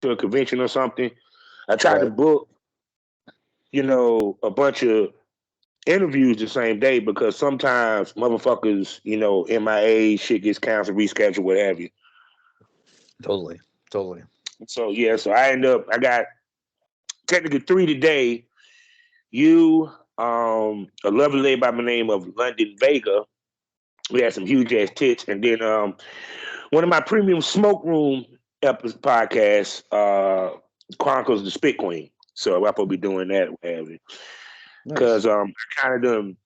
to a convention or something, I tried to Right. book, a bunch of interviews the same day because sometimes motherfuckers, MIA, shit gets canceled, rescheduled, what have you. Totally. Totally. So yeah, so I got technically three today. You, a lovely lady by the name of London Vega. We had some huge ass tits, and then one of my premium smoke room podcasts, Chronicles of the Spit Queen. So I'm supposed to be doing that, what have you. Nice. Because I kind of done,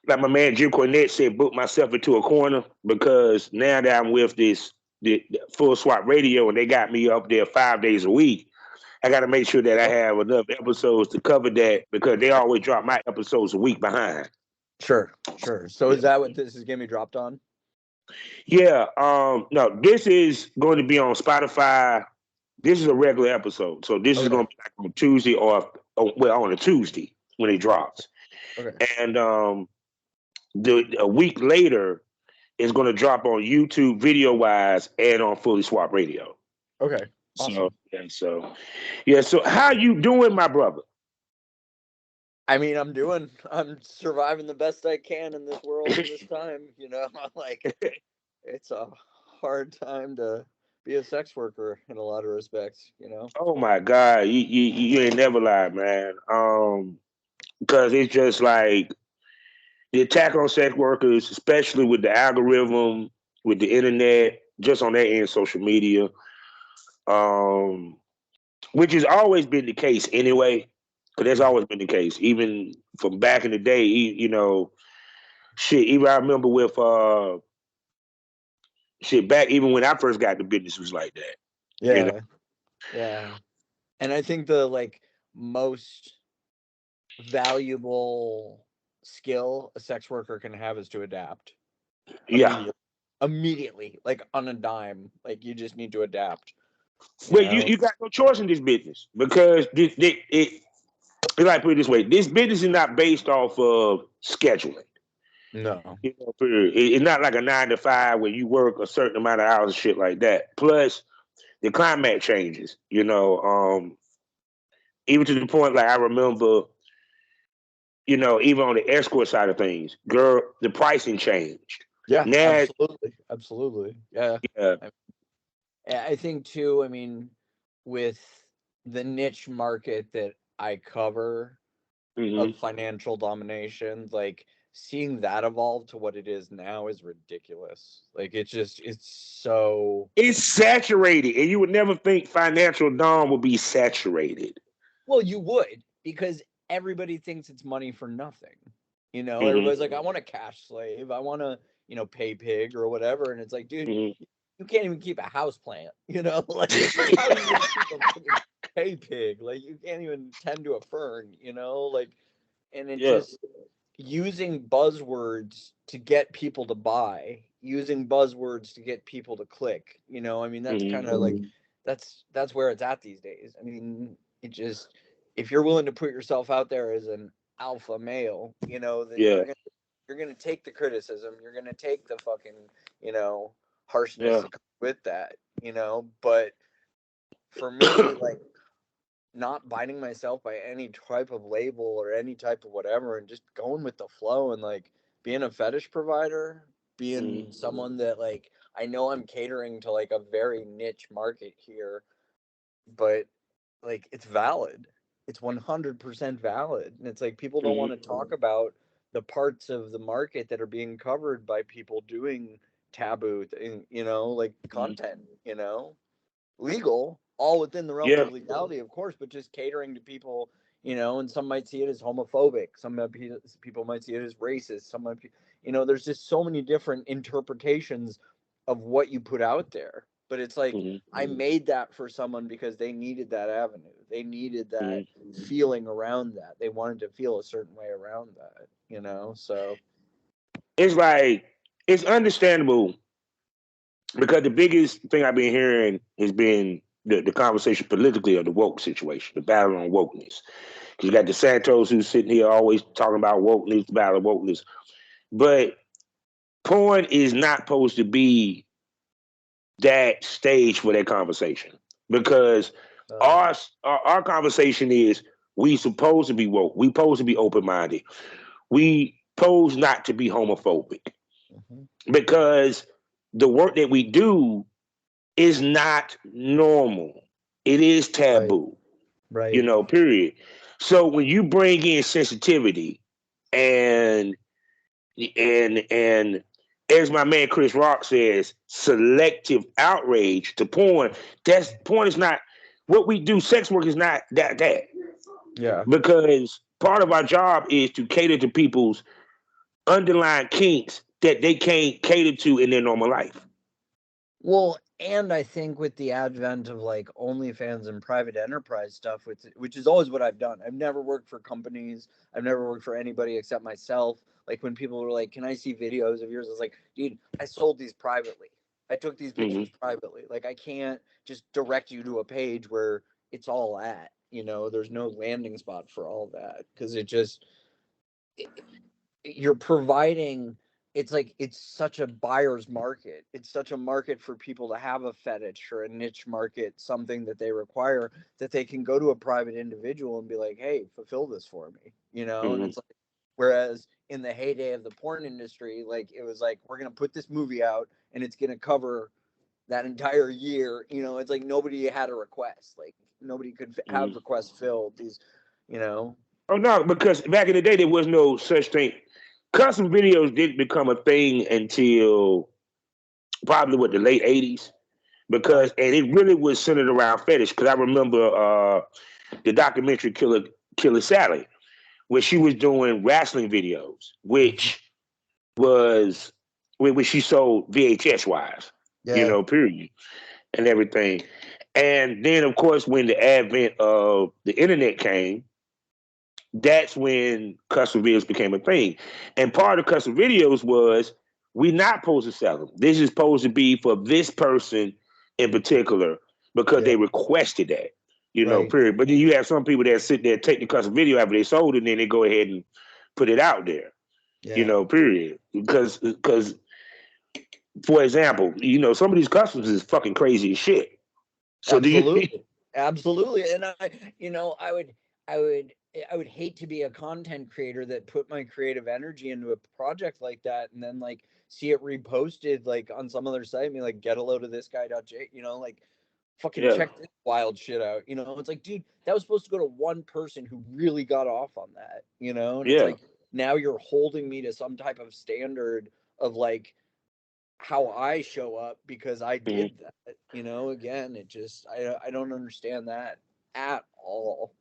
like my man Jim Cornette said, booked myself into a corner because now that I'm with the Full Swap Radio and they got me up there 5 days a week, I got to make sure that I Yep. have enough episodes to cover that because they always drop my episodes a week behind. Sure. Sure. So is that what this is going to be dropped on? Yeah, no, this is going to be on Spotify. This is a regular episode, so this is Okay. going to be like on Tuesday on a Tuesday when it drops, Okay. and a week later it's going to drop on YouTube video wise and on Fully Swap Radio. Okay. So Awesome. yeah. So how you doing, my brother? I mean, I'm surviving the best I can in this world in this time. Like it's a hard time to be a sex worker in a lot of respects. Oh my God, you ain't never lied, man. Because it's just like the attack on sex workers, especially with the algorithm, with the internet, just on that end, social media, um, which has always been the case anyway. Because that's always been the case, even from back in the day. Shit. Even I remember with shit back, even when I first got the business was like that. You know. Yeah. Yeah. And I think the like most valuable skill a sex worker can have is to adapt Yeah. immediately. Immediately, like on a dime. Like you just need to adapt, you Well, know? you got no choice in this business because like put it this way, this business is not based off of scheduling. No. It's not like a 9 to 5 where you work a certain amount of hours and shit like that. Plus, the climate changes. Even to the point like I remember, even on the escort side of things, girl, the pricing changed. Yeah, Now, absolutely. Absolutely. Yeah. yeah, I, I think too, I mean, with the niche market that I cover hmm of financial domination, like seeing that evolve to what it is now is ridiculous. Like it's so it's saturated, and you would never think financial dom would be saturated. well, you would because everybody thinks it's money for nothing. hmm Everybody's like, I want a cash slave, I want to, pay pig or whatever, and it's like, dude, hmm you can't even keep a house plant, like how are you gonna keep a fucking pay pig? Like you can't even tend to a fern, like and it yeah. just using buzzwords to get people to buy, using buzzwords to get people to click, I mean that's kind hmm of like that's where it's at these days. I mean, it just if you're willing to put yourself out there as an alpha male, then Yeah. you're gonna take the criticism, you're gonna take the fucking, you know, harshness Yeah. that comes with that, but for me, like not binding myself by any type of label or any type of whatever and just going with the flow and like being a fetish provider, being hmm someone that like I know I'm catering to like a very niche market here, but like it's valid. It's 100% valid. And it's like people don't want to hmm talk about the parts of the market that are being covered by people doing taboo like content, legal, all within the realms Yeah. of legality, of course, but just catering to people, and some might see it as homophobic, people might see it as racist, some might be, there's just so many different interpretations of what you put out there. But it's like hmm I made that for someone because they needed that avenue. They needed that hmm feeling around that. They wanted to feel a certain way around that. So It's like it's understandable because the biggest thing I've been hearing has been the conversation politically of the woke situation, the battle on wokeness. Because you got the Santos who's sitting here always talking about wokeness, the battle of wokeness. But porn is not supposed to be that stage for that conversation. because Uh, our conversation is we supposed to be woke. We supposed to be open minded. We pose not to be homophobic mhm. because the work that we do is not normal. It is Right, taboo, right. period. So when you bring in sensitivity and and as my man Chris Rock says, selective outrage to porn, that's porn is not what we do, sex work is not that. Yeah. Because part of our job is to cater to people's underlying kinks that they can't cater to in their normal life. Well, and I think with the advent of like OnlyFans and private enterprise stuff, which is always what I've done. I've never worked for companies. I've never worked for anybody except myself. Like when people were like, "Can I see videos of yours?" I was like, "Dude, I sold these privately. I took these pictures Mm-hmm. privately. Like I can't just direct you to a page where it's all at. There's no landing spot for all that because you're providing it's like it's such a buyer's market. It's such a market for people to have a fetish or a niche market, something that they require, that they can go to a private individual and be like, hey, fulfill this for me. And Mm-hmm. it's like, whereas in the heyday of the porn industry, like it was like, we're going to put this movie out and it's going to cover that entire year. It's like nobody had a request, like nobody could have Mm-hmm. requests filled these you know Oh no, because back in the day there was no such thing. Custom videos didn't become a thing until probably what the late '80s. uh, Because and it really was centered around fetish. Because I remember the documentary Killer Sally, where she was doing wrestling videos, mhm. was which she sold VHS wise, Yeah. period, and everything. And then, of course, when the advent of the internet came, that's when custom videos became a thing. And part of custom videos was we not supposed to sell them. This is supposed to be for this person in particular because Yeah. they requested that, Right. period. But then you have some people that sit there, take the custom video after they sold it, and then they go ahead and put it out there, Yeah. period. Because for example, some of these customs is fucking crazy as shit. So do you? Absolutely. Absolutely. And I would I would hate to be a content creator that put my creative energy into a project like that and then like see it reposted like on some other site and be like, get a load of this guy.j, like fucking Yeah, check this wild shit out. It's like, dude, that was supposed to go to one person who really got off on that. And it's yeah. like now you're holding me to some type of standard of like how I show up because I Mhm. did that. Again, I don't understand that at all.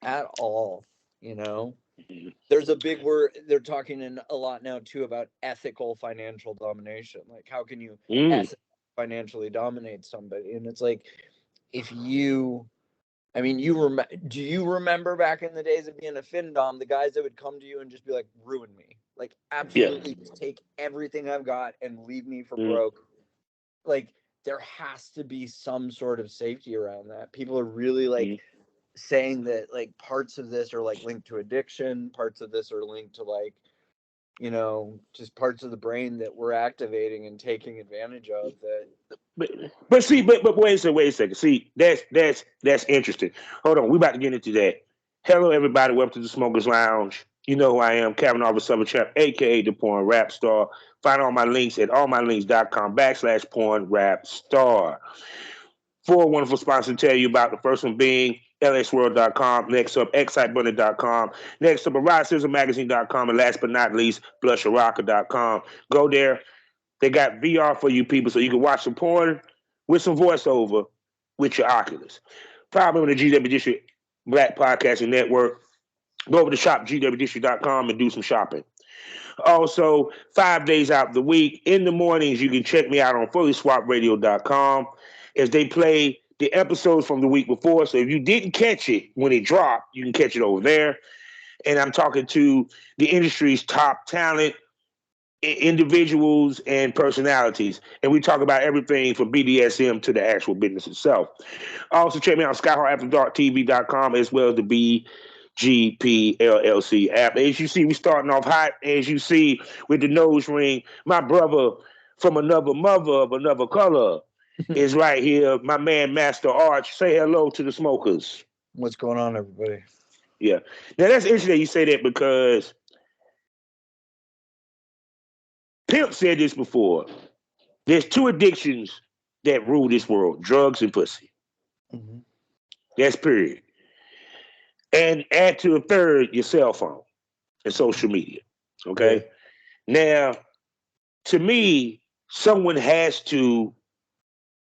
At all. You know? There's a big word they're talking in a lot now too about ethical financial domination. Like how can you Mm. financially dominate somebody? And it's like if you do you remember back in the days of being a FinDom, the guys that would come to you and just be like, ruin me? Like, Yeah. absolutely just take everything I've got and leave me for Mm. broke. Like, there has to be some sort of safety around that. People are really like Mm. saying that like parts of this are like linked to addiction, parts of this are linked to like, just parts of the brain that we're activating and taking advantage of that. But but see, but wait a second. See, that's interesting. Hold on, we about to get into that. Hello, everybody. Welcome to the Smokers Lounge. You know who I am, Kevin Arthur Summerchamp, aka the Porn Rap Star. Find all my links at allmylinks.com/porn rap star. Four wonderful sponsors to tell you about. The first one being lsworld.com, next up excitebunny.com, next up magazine.com, and last but not least, blusharocker.com. Go there. They got VR for you people so you can watch some porn with some voiceover with your Oculus. Proud member of the GW District Black Podcasting Network. Go over to shopgwdistrict.com and do some shopping. Also, 5 days out of the week, in the mornings, you can check me out on fullyswapradio.com as they play the episodes from the week before. So if you didn't catch it when it dropped, you can catch it over there. And I'm talking to the industry's top talent, individuals and personalities. And we talk about everything from BDSM to the actual business itself. Also, check me out on skyhawkafterdarktv.com as well as the BGPLLC app. As you see, we starting off hot. As you see with the nose ring, my brother from another mother of another color. is right here. My man, Master Arch. Say hello to the smokers. What's going on, everybody? Yeah. Now that's interesting you say that because Pimp said this before. There's two addictions that rule this world: drugs and pussy. Mm-hmm. That's period. And add to a third your cell phone and social media. Yeah. Okay. Now, to me, someone has to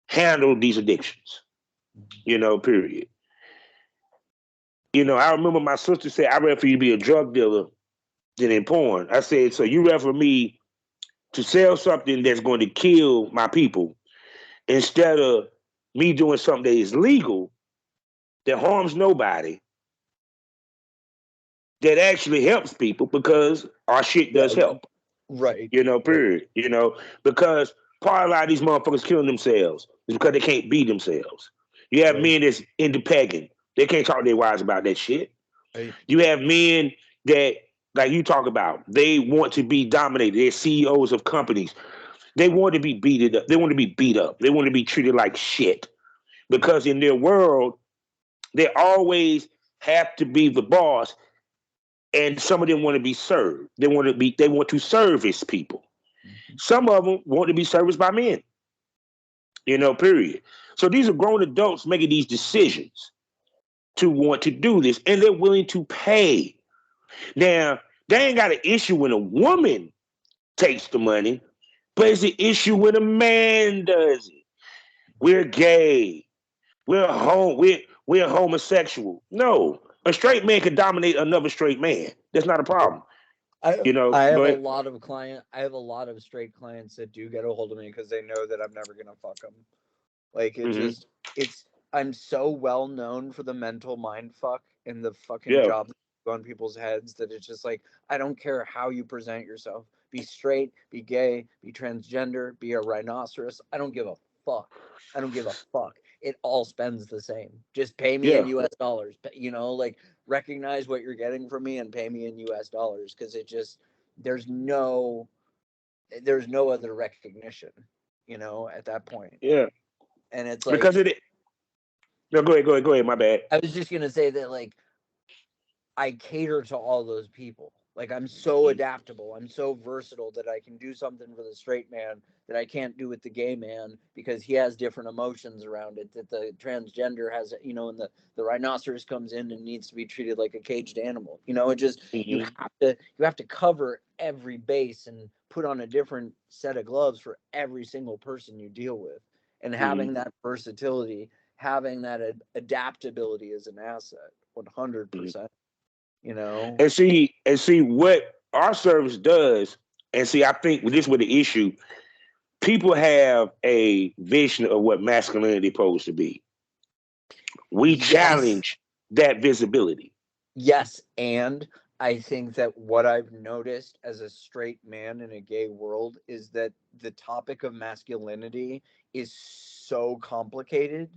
handle these addictions. Period. I remember my sister said, "I'd rather for you to be a drug dealer than in porn." I said, "So you rather for me to sell something that's going to kill my people instead of me doing something that is legal that harms nobody, that actually helps people because our shit Yeah. does help." Right. Right. Period. Because part of a lot of these motherfuckers killing themselves is because they can't be themselves. You have Right. men that's into pegging. They can't talk to their wives about that shit. Right. You have men that, like you talk about, they want to be dominated. They're CEOs of companies. They want to be beaten up. They want to be beat up. They want to be treated like shit. Because in their world, they always have to be the boss, and some of them want to be served. They want to service people. Mm-hmm. Some of them want to be serviced by men, period. So these are grown adults making these decisions to want to do this, and they're willing to pay. Now, they ain't got an issue when a woman takes the money, but it's an issue when a man does it. We're gay. We're homosexual. No, a straight man can dominate another straight man. That's not a problem. I have Go a ahead. lot of I have a lot of straight clients that do get a hold of me because they know that I'm never gonna fuck them. Like Mm-hmm. it's I'm so well known for the mental mind fuck and the fucking Yeah. job on people's heads that it's just like I don't care how you present yourself. Be straight, be gay, be transgender, be a rhinoceros. I don't give a fuck. I don't give a fuck. It all spends the same. Just pay me in Yeah. US dollars. Like recognize what you're getting from me and pay me in US dollars because it just there's no there's no other recognition, at that point. Yeah. And it's Because like it. No, go ahead. My bad. I was just gonna say that like I cater to all those people. Like I'm so adaptable. I'm so versatile that I can do something for the straight man that I can't do with the gay man because he has different emotions around it. That the transgender has, and the rhinoceros comes in and needs to be treated like a caged animal. It just Mm-hmm. you have to cover every base and put on a different set of gloves for every single person you deal with. And Mm-hmm. having that versatility, having that adaptability is an asset, 100%. You know, And see what our service does. And see, I think this is what the issue. People have a vision of what masculinity is supposed to be. We yes, challenge that visibility. yes, and I think that what I've noticed as a straight man in a gay world is that the topic of masculinity is so complicated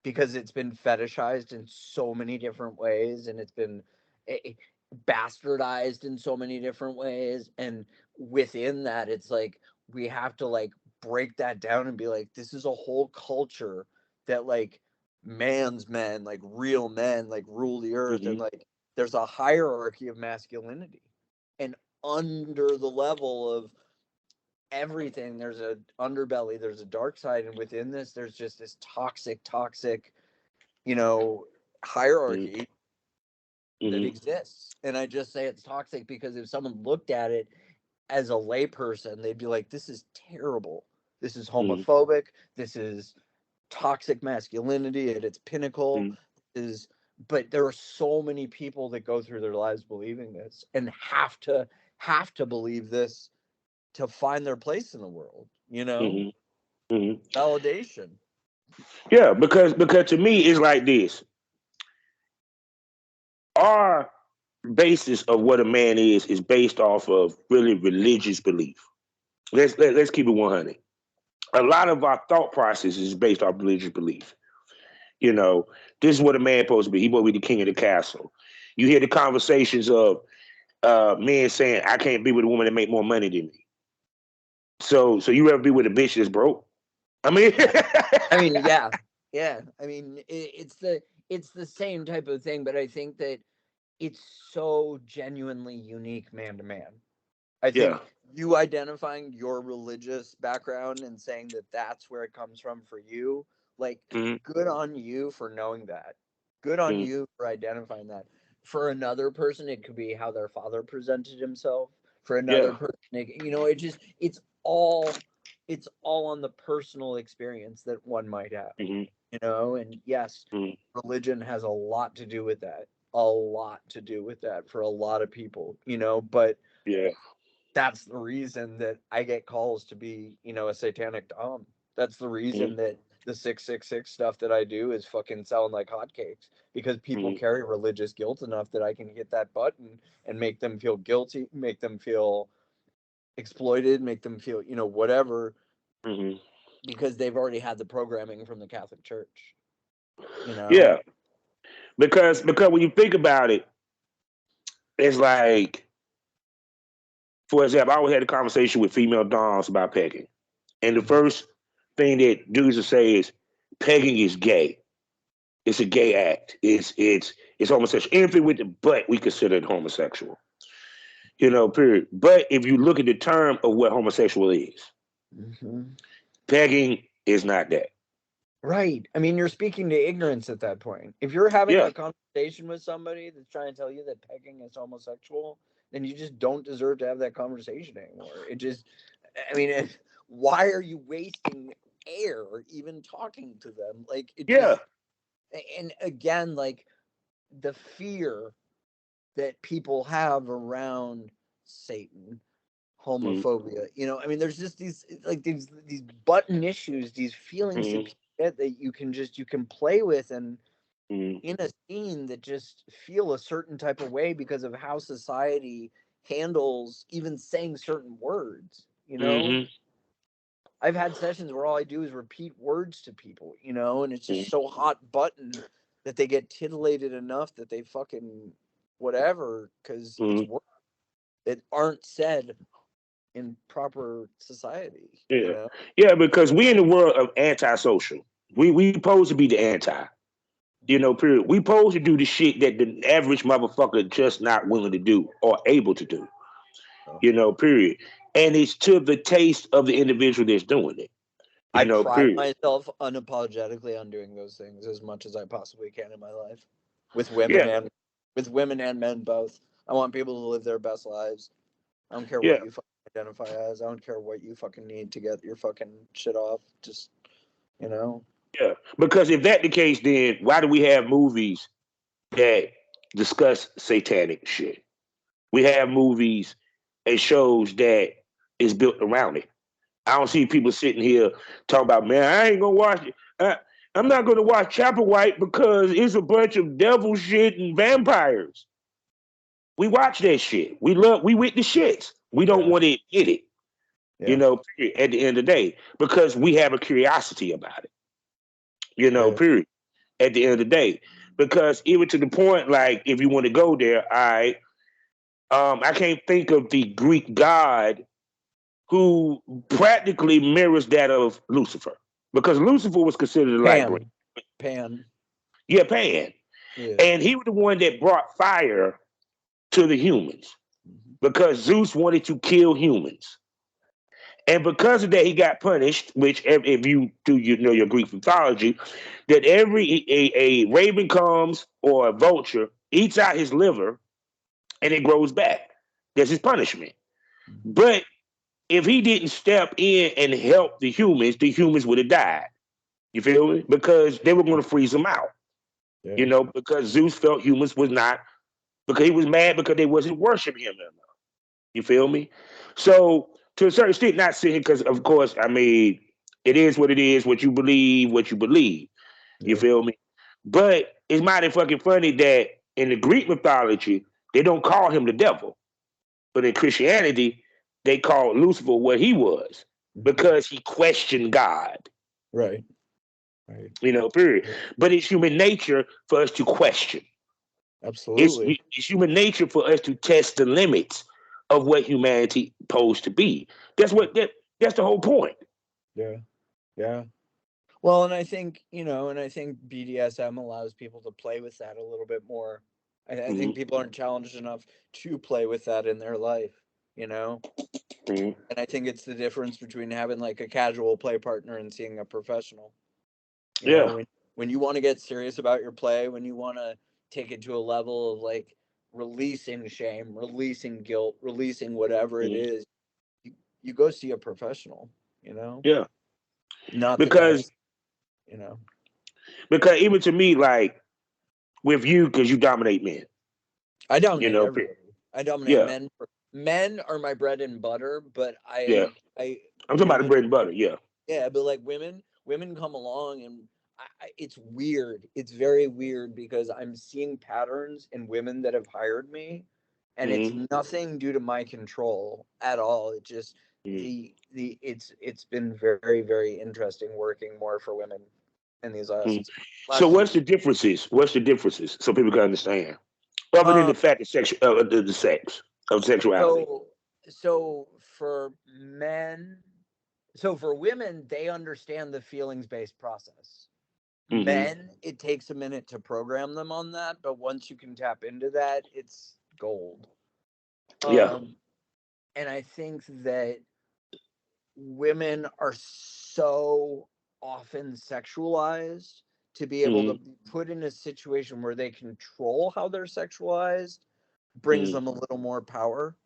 because it's been fetishized in so many different ways and it's been eh, bastardized in so many different ways, and within that it's like we have to like break that down and be like this is a whole culture that like man's men, like real men, like rule the earth, and Mm-hmm. like there's a hierarchy of masculinity, and under the level of everything there's a underbelly, there's a dark side, and within this there's just this toxic you know, hierarchy that Mm-hmm. exists. And I just say it's toxic because if someone looked at it as a layperson, they'd be like, this is terrible. This is Mm-hmm. homophobic. This is toxic masculinity at its pinnacle. Is But there are so many people that go through their lives believing this and have to believe this to find their place in the world, Mm-hmm. Mm-hmm. validation. Yeah, because to me it's like this. Our basis of what a man is based off of really religious belief. Let's keep it 100. A lot of our thought process is based off religious belief. You know, this is what a man supposed to be. He supposed to be the king of the castle. You hear the conversations of men saying, "I can't be with a woman that make more money than me." So you rather be with a bitch that's broke? I mean, I mean, yeah, yeah. I mean, it's the same type of thing, but I think that it's so genuinely unique man to man. I yeah, think you identifying your religious background and saying that that's where it comes from for you, like, mm-hmm, good on you for knowing that. Good on mm-hmm, you for identifying that. For another person, it could be how their father presented himself. For another yeah, person, it's all on the personal experience that one might have, mm-hmm, and yes, mm-hmm, religion has a lot to do with that. A lot to do with that for a lot of people, but yeah, that's the reason that I get calls to be, a satanic dom. That's the mm-hmm, reason that the 666 stuff that I do is fucking selling like hotcakes, because people mm-hmm, carry religious guilt enough that I can hit that button and make them feel guilty, make them feel exploited, make them feel, whatever, mm-hmm. because they've already had the programming from the Catholic Church, you know? Yeah. Because when you think about it, it's like, for example, I always had a conversation with female doms about pegging, and the first thing that dudes will say is, pegging is gay. It's a gay act. It's homosexual. Anything with the butt, we consider it homosexual. Period. But if you look at the term of what homosexual is, Mm-hmm. pegging is not that. Right. I mean, you're speaking to ignorance at that point. If you're having Yeah. a conversation with somebody that's trying to tell you that pegging is homosexual, then you just don't deserve to have that conversation anymore. I mean, why are you wasting air even talking to them? Like, Yeah. and again, like, the fear that people have around Satan, Mm-hmm. homophobia. I mean, there's just these button issues, these feelings that Mm-hmm. people get that you can play with, and Mm-hmm. in a scene that just feel a certain type of way because of how society handles even saying certain words. Mm-hmm. I've had sessions where all I do is repeat words to people, and it's just so hot button that they get titillated enough that they fucking whatever, because it's Mm-hmm. words that aren't said in proper society, Yeah. Yeah, because we in the world of antisocial. We supposed to be the anti. Period. We supposed to do the shit that the average motherfucker just not willing to do or able to do. So Period. And it's to the taste of the individual that's doing it. I pride Period. myself unapologetically on doing those things as much as I possibly can in my life, with Yeah. women and men both. I want people to live their best lives. I don't care Yeah. what you fucking identify as. I don't care what you fucking need to get your fucking shit off. Just you know, Yeah. Because if that the case, then why do we have movies that discuss satanic shit? We have movies and shows that is built around it. I don't see people sitting here talking about, man, I ain't gonna watch it. I'm not gonna watch Chapel White because it's a bunch of devil shit and vampires. We watch that shit. We with the shits. We don't yeah, want to admit it, yeah, period, at the end of the day, because we have a curiosity about it, yeah. period, at the end of the day. Because even to the point, like, if you want to go there, I can't think of the Greek god who practically mirrors that of Lucifer, because Lucifer was considered a light bringer. Pan, Pan. Yeah, Pan. Yeah. And he was the one that brought fire to the humans Mhm. because Zeus wanted to kill humans. And because of that, he got punished, which if you do your Greek mythology, that every a raven comes or a vulture eats out his liver and it grows back. That's his punishment. Mhm. But if he didn't step in and help the humans would have died. You feel me? Because they were going to freeze them out. Yeah. Because Zeus felt humans was not, because he was mad because they wasn't worshiping him enough. You feel me? So to a certain extent, not saying, because of course, I mean, it is what it is, what you believe, what you believe. You Yeah. feel me? But it's mighty fucking funny that in the Greek mythology, they don't call him the devil. But in Christianity, they call Lucifer what he was Mhm. because he questioned God. Right. Right. Period. Yeah. But it's human nature for us to question. It's, Absolutely. it's human nature for us to test the limits of what humanity posed to be. That's what that's the whole point. Yeah. Yeah. Well, and I think, BDSM allows people to play with that a little bit more. I think Mm-hmm. people aren't challenged enough to play with that in their life, you know? Mm-hmm. And I think it's the difference between having like a casual play partner and seeing a professional. You know, Yeah. when you want to get serious about your play, when you want to take it to a level of like releasing shame, releasing guilt, releasing whatever it Mm-hmm. is, you go see a professional, Yeah. not the guy, Because you know. because even to me, like with you, because you dominate men, I you dominate know. everybody. I dominate Yeah. men. Men are my bread and butter, but Yeah. I'm talking about the women, bread and butter. Yeah. yeah, but like women come along and it's weird. It's very weird because I'm seeing patterns in women that have hired me, and it's Mm-hmm. nothing due to my control at all. It just Mm-hmm. it's been very very interesting working more for women in these Mm-hmm. So last few what's years. the differences? What's the differences so people can understand? Other than Um, the fact of sex, the sex of sexuality. so so for men, so for women, they understand the feelings based process. Mm-hmm. Men, it takes a minute to program them on that, but once you can tap into that, it's gold. Yeah. Um, and I think that women are so often sexualized to be able to Mm-hmm. be put in a situation where they control how they're sexualized brings Mm-hmm. them a little more power.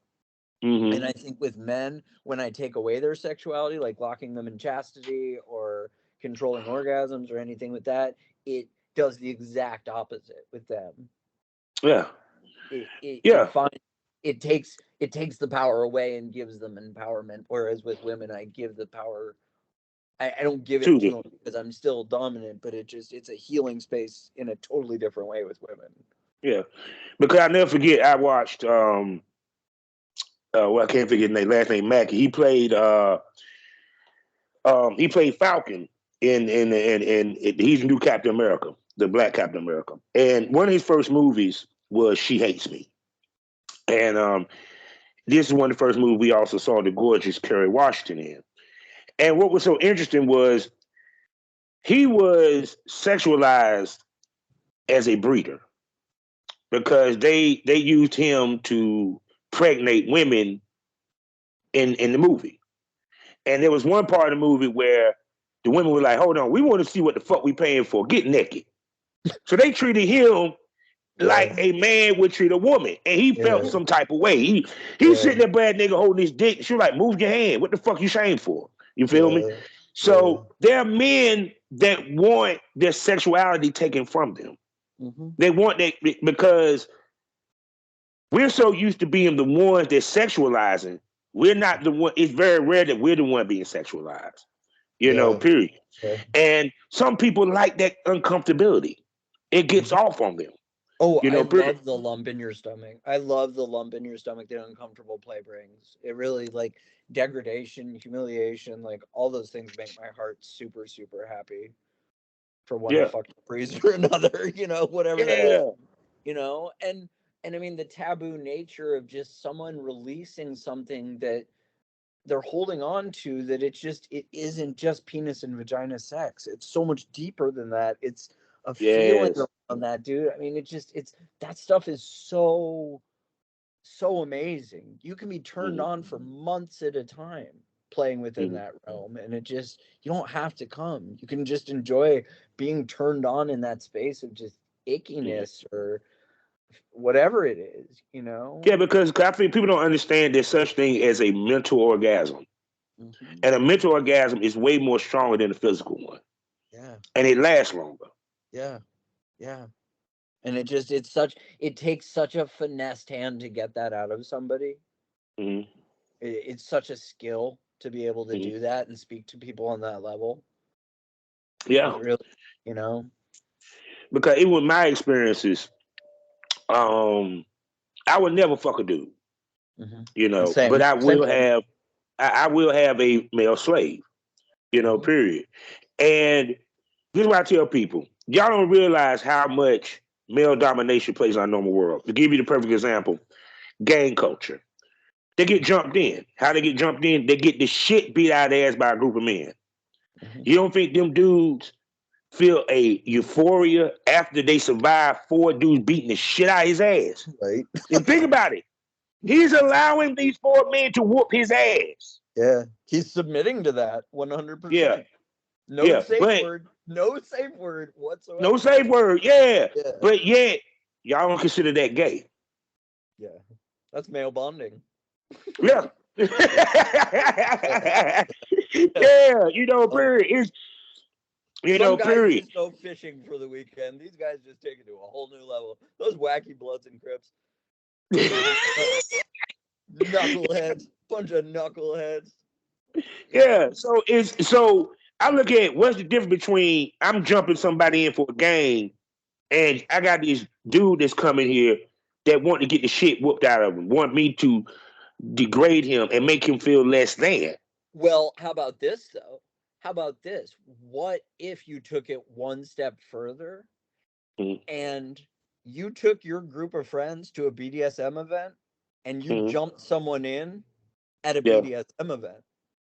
Mm-hmm. And I think with men, when I take away their sexuality, like locking them in chastity or controlling orgasms or anything with that, it does the exact opposite with them. Yeah. It Yeah. finds it takes the power away and gives them empowerment. Whereas with women, I give the power. I don't give it To to them. them because I'm still dominant, but it's a healing space in a totally different way with women. Yeah. Because I never forget. I watched. Well, I can't forget his name. Last name Mackey. He played Falcon in he's the new Captain America, the Black Captain America. And one of his first movies was She Hates Me. And this is one of the first movies we also saw the gorgeous Kerry Washington in. And what was so interesting was he was sexualized as a breeder because they used him to pregnate women in the movie. And there was one part of the movie where the women were like, "Hold on, we want to see what the fuck we paying for. Get naked." So they treated him like Yeah, a man would treat a woman, and he felt yeah, some type of way. He's yeah, sitting there, bad nigga, holding his dick. She was like, "Move your hand. What the fuck you shame for?" You feel me? yeah, yeah. So there are men that want their sexuality taken from them. Hmm. They want that because we're so used to being the ones that sexualizing. We're not the one. It's very rare that we're the one being sexualized. Yeah, Period. yeah. And some people like that uncomfortability. It gets Mhm. off on them. Oh, I Period. love the lump in your stomach. I love the lump in your stomach that uncomfortable play brings. It really like degradation, humiliation, like all those things make my heart super, super happy for one Yeah. fucking reason or another, whatever that is, Yeah. and I mean the taboo nature of just someone releasing something that they're holding on to, that it isn't just penis and vagina sex. It's so much deeper than that. It's a feeling Yes. around that, dude. I mean, it's that stuff is so amazing. You can be turned Hmm. on for months at a time playing within Hmm. that realm, and you don't have to come. You can just enjoy being turned on in that space of just Hmm. ickiness or whatever it is. Yeah, because I think people don't understand there's such thing as a mental orgasm. Hmm. And a mental orgasm is way more stronger than a physical one. Yeah, And it lasts longer. yeah, yeah. And it takes such a finessed hand to get that out of somebody. Hmm. It's such a skill to be able to Hmm. do that and speak to people on that level. Yeah. It really, you know. Because even with my experiences, um, I would never fuck a dude, but Same, same here. I will have a male slave, Hmm. period. And this is what I tell people. Y'all don't realize how much male domination plays in our normal world. To give you the perfect example, gang culture. They get jumped in. How they get jumped in? They get the shit beat out of their ass by a group of men. You don't think them dudes feel a euphoria after they survive 4 dudes beating the shit out of his ass? Right. And think about it. He's allowing these 4 men to whoop his ass. Yeah. He's submitting to that Yeah, 100%. No yeah, safe but word. No safe word whatsoever. no safe word. Yeah, Yeah. but yet y'all don't consider that gay. Yeah. That's male bonding. Yeah. Yeah, period. It's Some guys period. just go fishing for the weekend. These guys just take it to a whole new level. Those wacky Bloods and Crips. Knuckleheads. Bunch of knuckleheads. Yeah. So I look at what's the difference between I'm jumping somebody in for a game and I got this dude that's coming here that want to get the shit whooped out of him, want me to degrade him and make him feel less than. Well, how about this, though? How about this? What if you took it one step further and you took your group of friends to a BDSM event and you Mm-hmm. jumped someone in at a Yeah. BDSM event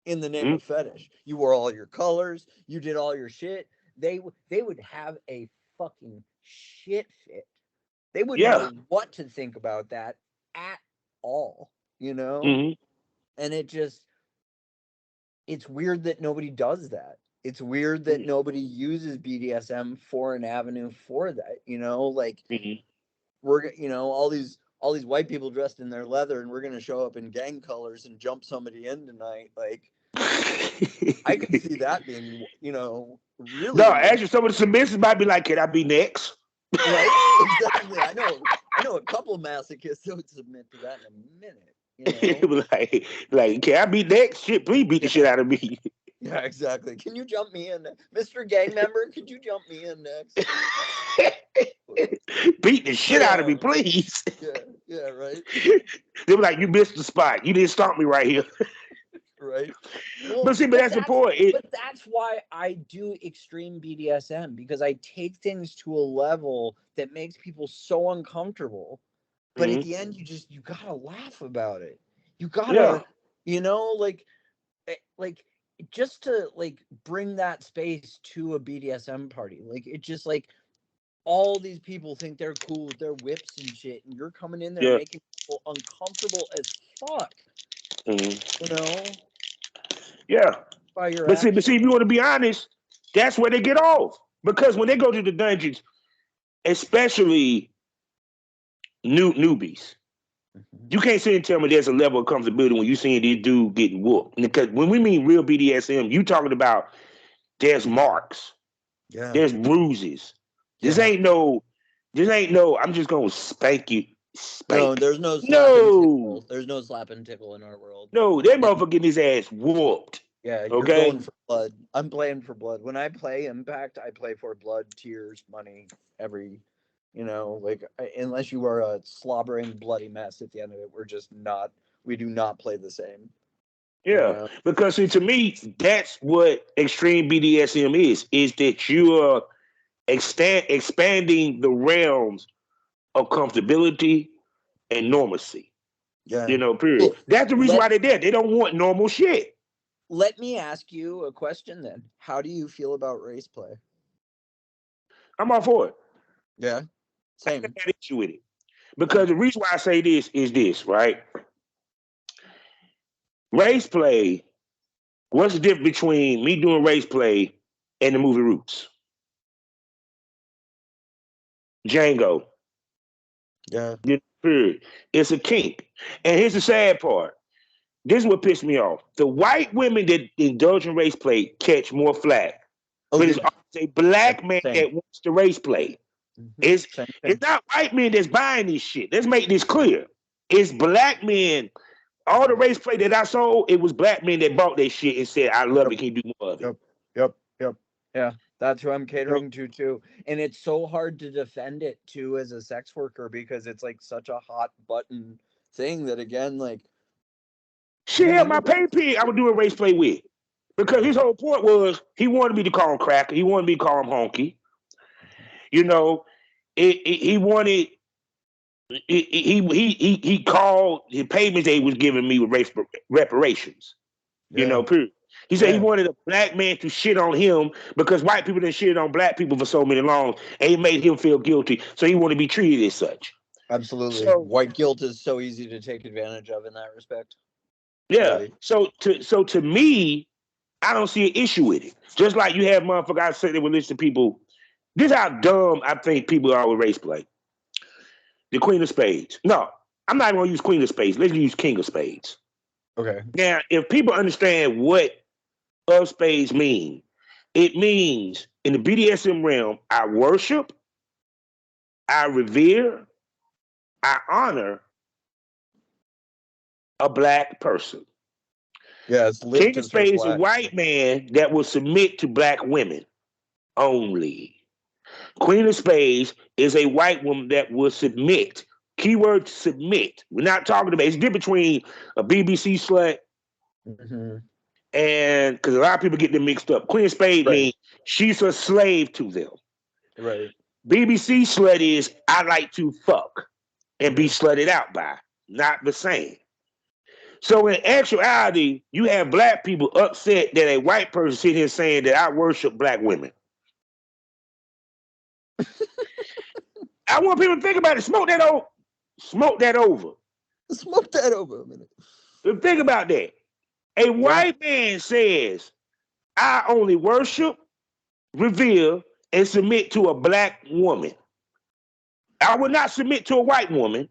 in the name Mm-hmm. of fetish? You wore all your colors, you did all your shit. They would have a fucking shit fit. They wouldn't Yeah. know what to think about that at all, you know? Mm-hmm. And it's weird that nobody does that. It's weird that nobody uses BDSM for an avenue for that, like Mm-hmm. we're all these white people dressed in their leather and we're going to show up in gang colors and jump somebody in tonight. Like I could see that being, really No, interesting. actually, some of the submissives might be like, "Can I be next?" Right? Exactly. I know a couple masochists that would submit to that in a minute. like, "Can I be next?" Shit, please beat the shit Yeah. out of me. Yeah, exactly. Can you jump me in, Mr. Gang Member? Could you jump me in next? Beat the shit out of me, Yeah, please. yeah, right, They were like, "You missed the spot. You didn't stop me right here." right. Well, But see, but but that's the point. that's why I do extreme BDSM, because I take things to a level that makes people so uncomfortable. But at Mhm. the end, you gotta laugh about it. You Yeah. gotta, like just to like bring that space to a BDSM party. Like it just like all these people think they're cool with their whips and shit, and you're coming in there Yeah. making people uncomfortable as fuck, Mhm. you know, Yeah. by your But see, if actions. you want to be honest, that's where they get off. Because when they go to the dungeons, especially newbies, Mhm. you can't sit and tell me there's a level of comfortability when you seeing this dude getting whooped. Because when we mean real BDSM, you talking about there's marks, Yeah, there's bruises. This yeah. ain't no, this ain't no. I'm just gonna spank you, No, spank. there's no slap and No, tickle. There's no slap and tickle in our world. no, that And motherfucker getting his ass whooped. yeah, you're Okay. going for blood. I'm playing for blood. When I play Impact, I play for blood, tears, money, every, like unless you are a slobbering bloody mess at the end of it, we do not play the same. You Yeah, know? because see, to me, that's what extreme BDSM is that you are expanding the realms of comfortability and normalcy. Yeah. Period. Well, That's the reason let why they're there. They don't want normal shit. let me ask you a question then. How do you feel about race play? I'm all for it. Yeah. I ain't got Same. an issue with it. Because Same. the reason why I say this is this, right? Race play, what's the difference between me doing race play and the movie Roots? Django. Yeah. Period. It's a kink. And here's the sad part. This is what pissed me off. The white women that indulge in race play catch more flack, Oh, but they it's do. always a Yep. black man Same. that wants to race play. It's Same it's thing. not white men that's buying this shit. Let's make this clear. It's black men. All the race play that I sold, it was black men that bought that shit and said, "I love Yep. it. Can you do more of it?" Yep. Yep. Yep. Yeah. That's who I'm You know? catering to too. And it's so hard to defend it too as a sex worker because it's like such a hot button thing that again, like Shit, hell, my you paypig I was doing race play with. Because yeah. his whole point was he wanted me to call him cracker. He wanted me to call him honky. You know, he wanted he called his payments they was giving me with reparations. Yeah. Period. He said he wanted a black man to shit on him because white people done shit on black people for so many long, and it made him feel guilty. So he wanted to be treated as such. Absolutely. So White guilt is so easy to take advantage of in that respect. yeah. Really. So to me, I don't see an issue with it. Just like you have motherfuckers I say they would listen to people. This is how dumb I think people are with race play. The Queen of Spades. No, I'm not even gonna use Queen of Spades. Let's use King of Spades. Okay. Now, if people understand what of spades mean, it means in the BDSM realm, I worship, I revere, I honor a black person. Yeah, it's lit King to of serve Spades is a black. white man that will submit to black women only. Queen of Spades is a white woman that will submit. Keyword submit. We're not talking about it's different between a BBC slut Mm-hmm. and because a lot of people get them mixed up. Queen of Spades Right. means she's a slave to them. Right. BBC slut is I like to fuck and be Yeah. slutted out by. Not the same. So in actuality, you have black people upset that a white person sitting here saying that I worship black women. I want people to think about it. Smoke that over. Smoke that over. Smoke that over a minute. Think about that. A Yeah. white man says, I only worship, revere, and submit to a black woman. I will not submit to a white woman.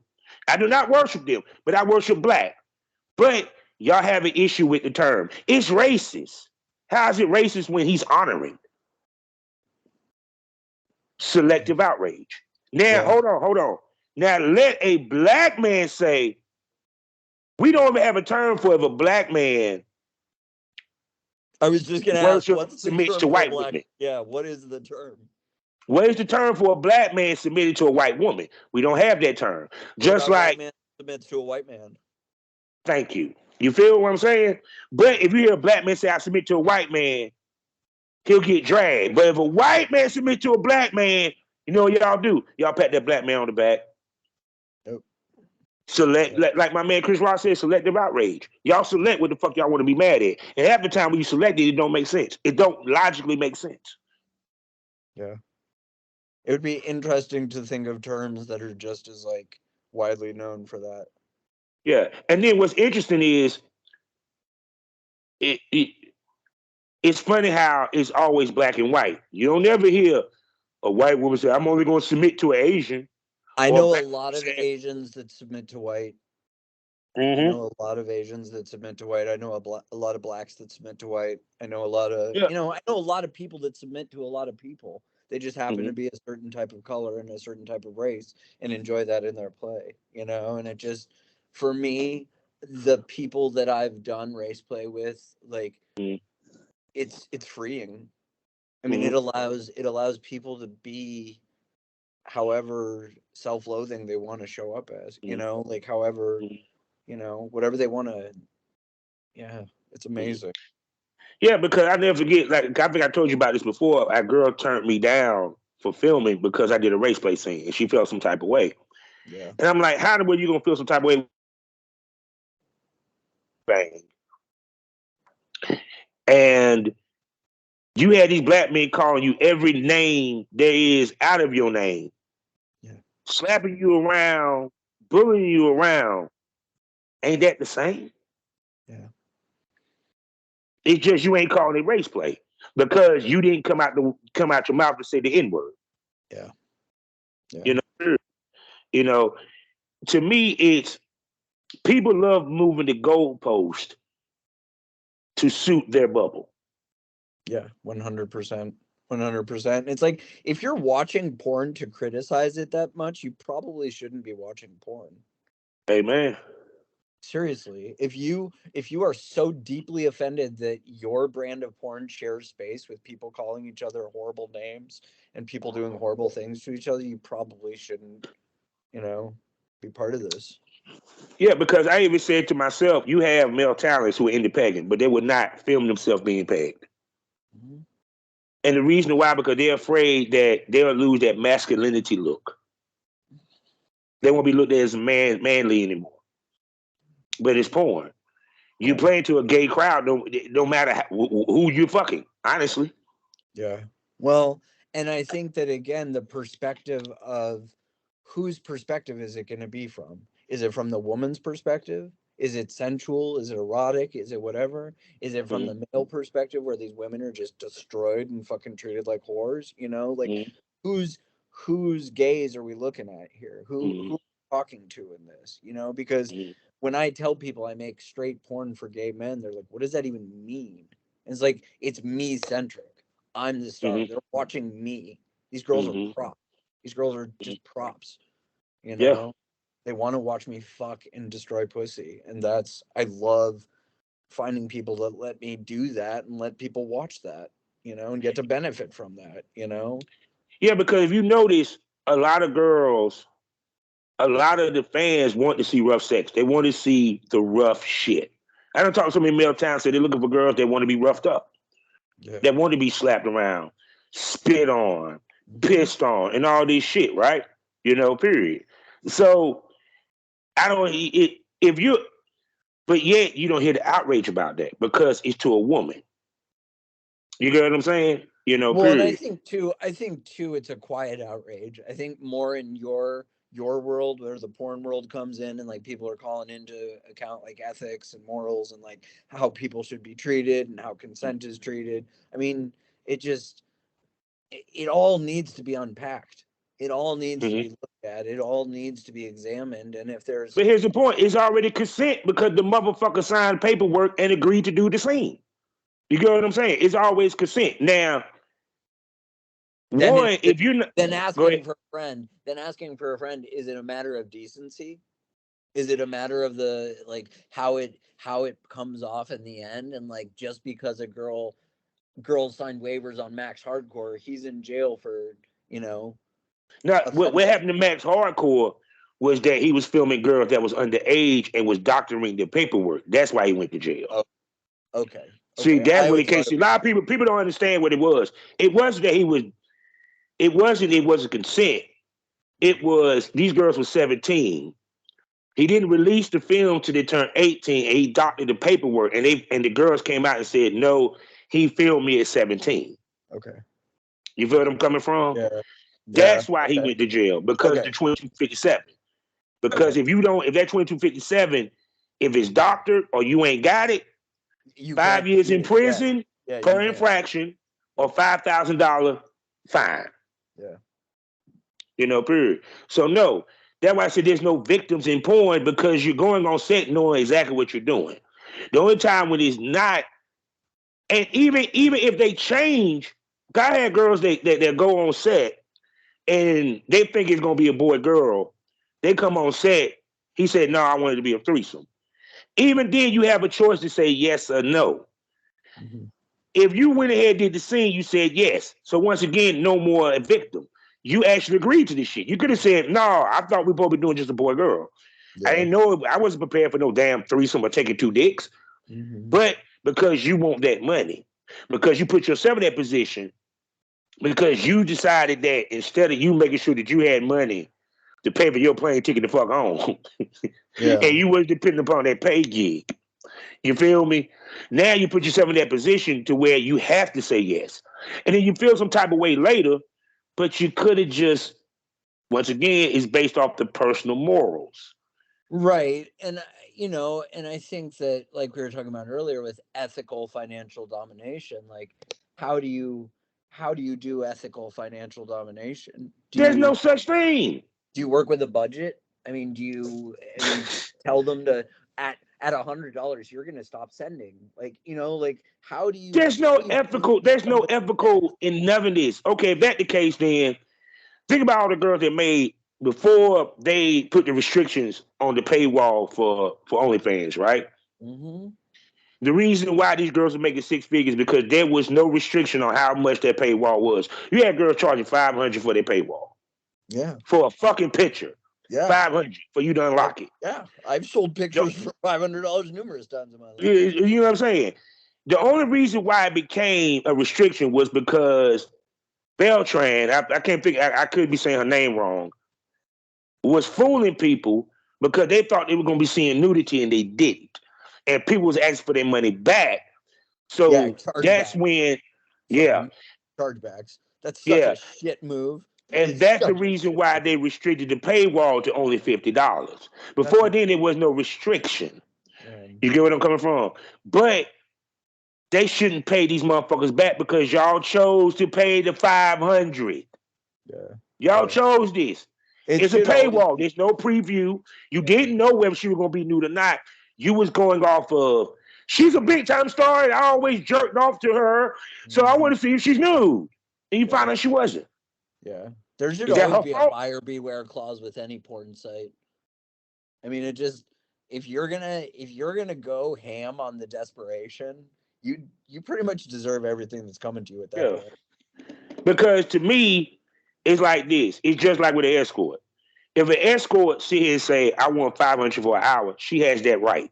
I do not worship them, but I worship black. But y'all have an issue with the term. It's racist. How is it racist when he's honoring? Selective outrage. Now, Yeah. hold on. Now, let a black man say, we don't even have a term for if a black man I was just gonna ask, worship what's the submits to term for white black? women. Yeah, what is the term? What is the term for a black man submitting to a white woman? We don't have that term. What Just about white like, man submits to a white man? thank you. You feel what I'm saying? But if you hear a black man say, I submit to a white man, he'll get dragged. But if a white man submit to a black man, you know what y'all do? Y'all pat that black man on the back. Nope. Select, like my man Chris Ross said, selective outrage. Y'all select what the fuck y'all want to be mad at. And half the time when you select it, it don't make sense. It don't logically make sense. Yeah. It would be interesting to think of terms that are just as like widely known for that. Yeah. And then what's interesting is it, it it's funny how it's always black and white. You don't ever hear a white woman say, I'm only going to submit to an Asian. I Or a know a black lot of woman Asians that submit to white. I saying, know a lot of Asians that submit to white. I know a lot of blacks that submit to white. I know a lot of, yeah. I know a lot of people that submit to a lot of people. They just happen Mm-hmm. to be a certain type of color and a certain type of race and enjoy that in their play, and it just, for me, the people that I've done race play with, like, it's freeing. I mean, Mm-hmm. it allows people to be however self-loathing they want to show up as, like however, whatever they want to. Yeah, it's Mm-hmm. amazing. Yeah, because I never forget, like, I think I told you about this before. A girl turned me down for filming because I did a race play scene and she felt some type of way. Yeah. And I'm like, how the way you going to feel some type of way? Bang. And you had these black men calling you every name there is out of your name, Yeah. slapping you around, bullying you around. Ain't that the same? Yeah. It's just you ain't calling it race play because you didn't come out your mouth to say the N word. Yeah. Yeah. You know, you know. To me, it's people love moving the goalpost to suit their bubble. Yeah. 100%. 100%. It's like, if you're watching porn to criticize it that much, you probably shouldn't be watching porn. Amen. Seriously, if you are so deeply offended that your brand of porn shares space with people calling each other horrible names and people doing horrible things to each other, you probably shouldn't, be part of this. Yeah, because I even said to myself, you have male talents who are independent, but they would not film themselves being pegged. Mm-hmm. And the reason why, because they're afraid that they'll lose that masculinity look. They won't be looked at as manly anymore. But it's porn. You play into a gay crowd, no matter who you're fucking. Honestly. Yeah. Well, and I think that again, the perspective of whose perspective is it going to be from? Is it from the woman's perspective? Is it sensual? Is it erotic? Is it whatever? Is it from the male perspective where these women are just destroyed and fucking treated like whores? You know, like whose gaze are we looking at here? Who are we talking to in this? You know, because when I tell people I make straight porn for gay men, they're like, "What does that even mean?" And it's like it's me centric. I'm the star. They're watching me. These girls are props. These girls are just props. You Yeah. know, they want to watch me fuck and destroy pussy, and that's I love finding people that let me do that and let people watch that. You know, and get to benefit from that. You know. Yeah, because if you notice, a lot of girls, a lot of the fans want to see rough sex. They want to see the rough shit. I don't talk to so many male towns say they're looking for girls that want to be roughed up, that want to be slapped around, spit on, pissed on, and all this shit, right? You know, period. So I don't. If you, but yet you don't hear the outrage about that because it's to a woman. You get what I'm saying? You know, Well, and period. I think too, it's a quiet outrage. I think more in your world where the porn world comes in and like people are calling into account like ethics and morals and like how people should be treated and how consent is treated. I mean, it just it all needs to be unpacked. It all needs to be looked at. It all needs to be examined. And if there's But here's the point: it's already consent because the motherfucker signed paperwork and agreed to do the same. You get what I'm saying? It's always consent. Now, then one, if you're not, then go ahead. asking for a friend, is it a matter of decency? Is it a matter of the like how it comes off in the end and like just because a girl signed waivers on Max Hardcore, he's in jail for, you know, Now, what offense. happened to Max Hardcore was that he was filming girls that was underage and was doctoring their paperwork. That's why he went to jail. Oh, okay. See, Okay. that's I what always it came. thought See, it a was lot of people don't understand what it was. It wasn't that he was. It wasn't consent. It was these girls were 17. He didn't release the film till they turned 18, and he doctored the paperwork. And the girls came out and said, "No, he filmed me at 17." okay. You feel what I'm coming from? Yeah. Yeah. That's why he Okay. went to jail because Okay. the 2257. Okay. Because if you don't, if that 2257, if it's doctored or you ain't got it, You can't 5 years do in it. Yeah. prison Yeah, you per can't. infraction or $5,000 fine. Yeah. You know, period. So no, that's why I said there's no victims in porn because you're going on set knowing exactly what you're doing. The only time when it's not, and even if they change, I had girls that go on set and they think it's gonna be a boy girl. They come on set. He said, "No, I wanted to be a threesome." Even then, you have a choice to say yes or no. Mhm. If you went ahead and did the scene, you said yes. So once again, no more a victim. You actually agreed to this shit. You could have said, "No, I thought we were supposed to be doing just a boy girl." I Yeah. didn't know. I wasn't prepared for no damn threesome or taking two dicks. Mhm. But because you want that money, because you put yourself in that position, because you decided that instead of you making sure that you had money to pay for your plane ticket to fuck home, Yeah. and you was depending upon that pay gig. You feel me? Now you put yourself in that position to where you have to say yes. And then you feel some type of way later, but you could have just, once again, it's based off the personal morals. Right. And and I think that like we were talking about earlier with ethical financial domination, like how do you do ethical financial domination? There's no such thing. Do you work with a budget? I mean tell them to at $100 you're going to stop sending. Like, like There's no ethical in none of this. Okay, if that's the case, then think about all the girls that made before they put the restrictions on the paywall for OnlyFans, right? Mm-hmm. The reason why these girls are making six figures because there was no restriction on how much that paywall was. You had girls charging $500 for their paywall Yeah. for a fucking picture. Yeah. $500 for you to unlock it. Yeah. I've sold pictures for $500 numerous times in my life. You know what I'm saying? The only reason why it became a restriction was because Beltran, I can't think, I could be saying her name wrong, was fooling people because they thought they were going to be seeing nudity and they didn't. and people was asking for their money back. Yeah, So that's chargeback. when, yeah, Fucking chargebacks. That's such yeah. a shit move. And It's that's the such a reason shit why move. they restricted the paywall to only $50. That's Before then, there was no restriction. um, You get what I'm coming from? But they shouldn't pay these motherfuckers back because y'all chose to pay the 500. yeah, Y'all yeah. chose this. It It's a should always paywall. be. There's no preview. You Yeah. didn't know whether she was gonna be nude or not. You was going off of she's a big time star, and I always jerked off to her, so I Hmm. want to see if she's nude. And you Yeah. found out she wasn't. Yeah. There should Is that always her be a fault? buyer beware clause with any porn site. I mean, it just if you're gonna go ham on the desperation, you pretty much deserve everything that's coming to you at that Yeah. point. Because to me, it's like this. It's just like with an escort. If an escort sit here and say, I want 500 for an hour, she has that right.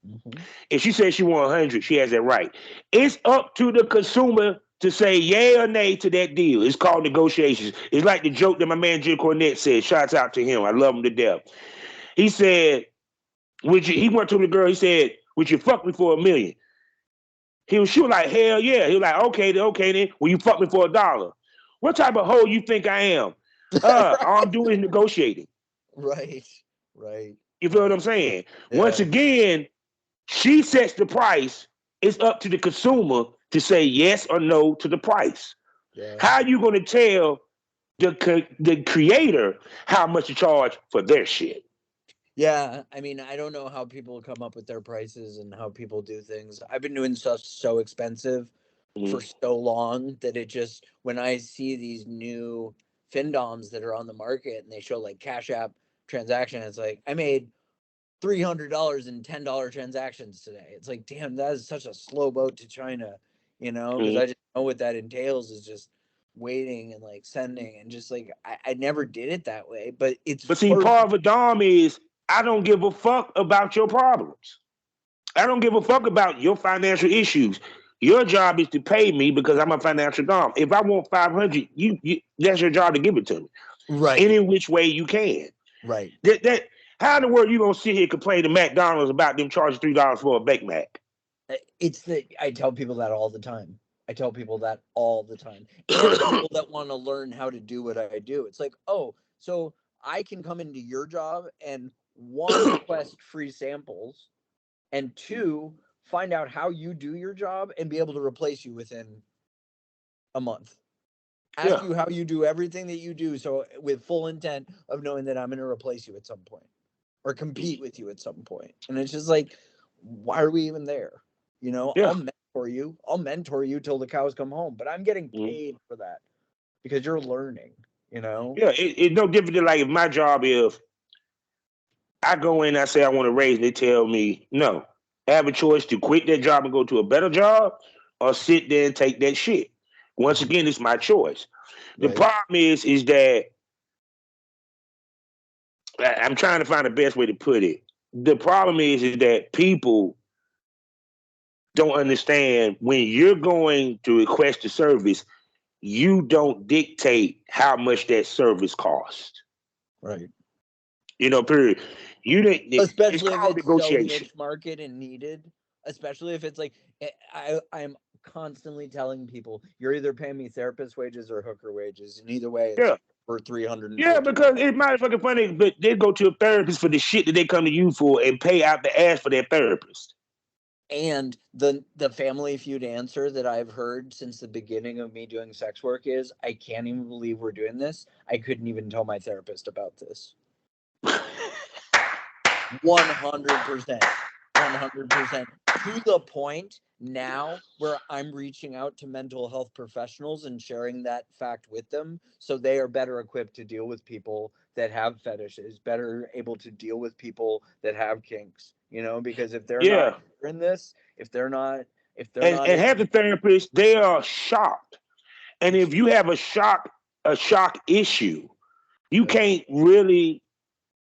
Hmm. If she says she wants 100, she has that right. It's up to the consumer to say yay or nay to that deal. It's called negotiations. It's like the joke that my man Jim Cornette said. Shouts out to him. I love him to death. He said, would you, he went to the girl, he said, would you fuck me for $1 million? She was like, hell yeah. He was like, okay then. Will you fuck me for $1? What type of hoe you think I am? All I'm Right. doing is negotiating. Right. Right. You feel what Right. I'm saying? Once Yeah. again, she sets the price. It's up to the consumer to say yes or no to the price. Yeah. How are you going to tell the creator how much to charge for their shit? Yeah, I mean, I don't know how people come up with their prices and how people do things. I've been doing stuff so expensive for Mm-hmm. so long that it just when I see these new findoms that are on the market and they show like Cash App transaction, it's like I made $300 in $10 transactions today. It's like, damn, that is such a slow boat to China, because I just know what that entails is just waiting and like sending and just like I never did it that way, but it's But see, first. part of a dom is I don't give a fuck about your problems. I don't give a fuck about your financial issues. Your job is to pay me because I'm a financial dom. If I want 500, you that's your job to give it to me Right. any which way you can. Right. That how in the world you gonna sit here and complain to McDonald's about them charging $3 for a Big Mac? It's the I tell people that all the time. I tell people that all the time. And people that want to learn how to do what I do. It's like, oh, so I can come into your job and one, request free samples, and two, find out how you do your job and be able to replace you within a month. Ask Yeah, you how you do everything that you do, so with full intent of knowing that I'm going to replace you at some point or compete with you at some point. And it's just like, why are we even there? yeah, I'll mentor you. I'll mentor you till the cows come home, but I'm getting mm, paid for that because you're learning. yeah. It's no different than like if my job is I go in, I say I want to raise, and they tell me no. I have a choice to quit that job and go to a better job, or sit there and take that shit. Once Mhm. again, it's my choice. The Right. problem is that I'm trying to find the best way to put it. The problem is that people don't understand when you're going to request a service, you don't dictate how much that service costs. Right. Period. You didn't. It's Especially if called it's so negotiation. niche market and needed. Especially if it's like I'm constantly telling people you're either paying me therapist wages or hooker wages, and either way, it's Yeah. for 350 Yeah, because it's dollars. motherfucking funny, but they go to a therapist for the shit that they come to you for and pay out the ass for their therapist. And the family feud answer that I've heard since the beginning of me doing sex work is, I can't even believe we're doing this. I couldn't even tell my therapist about this. 100%. 100%. To the point now where I'm reaching out to mental health professionals and sharing that fact with them so they are better equipped to deal with people that have fetishes, better able to deal with people that have kinks, because if they're not Yeah. in this, if they're not And able half the therapists, they are shocked. And to, if you have a shock issue, you yeah, can't really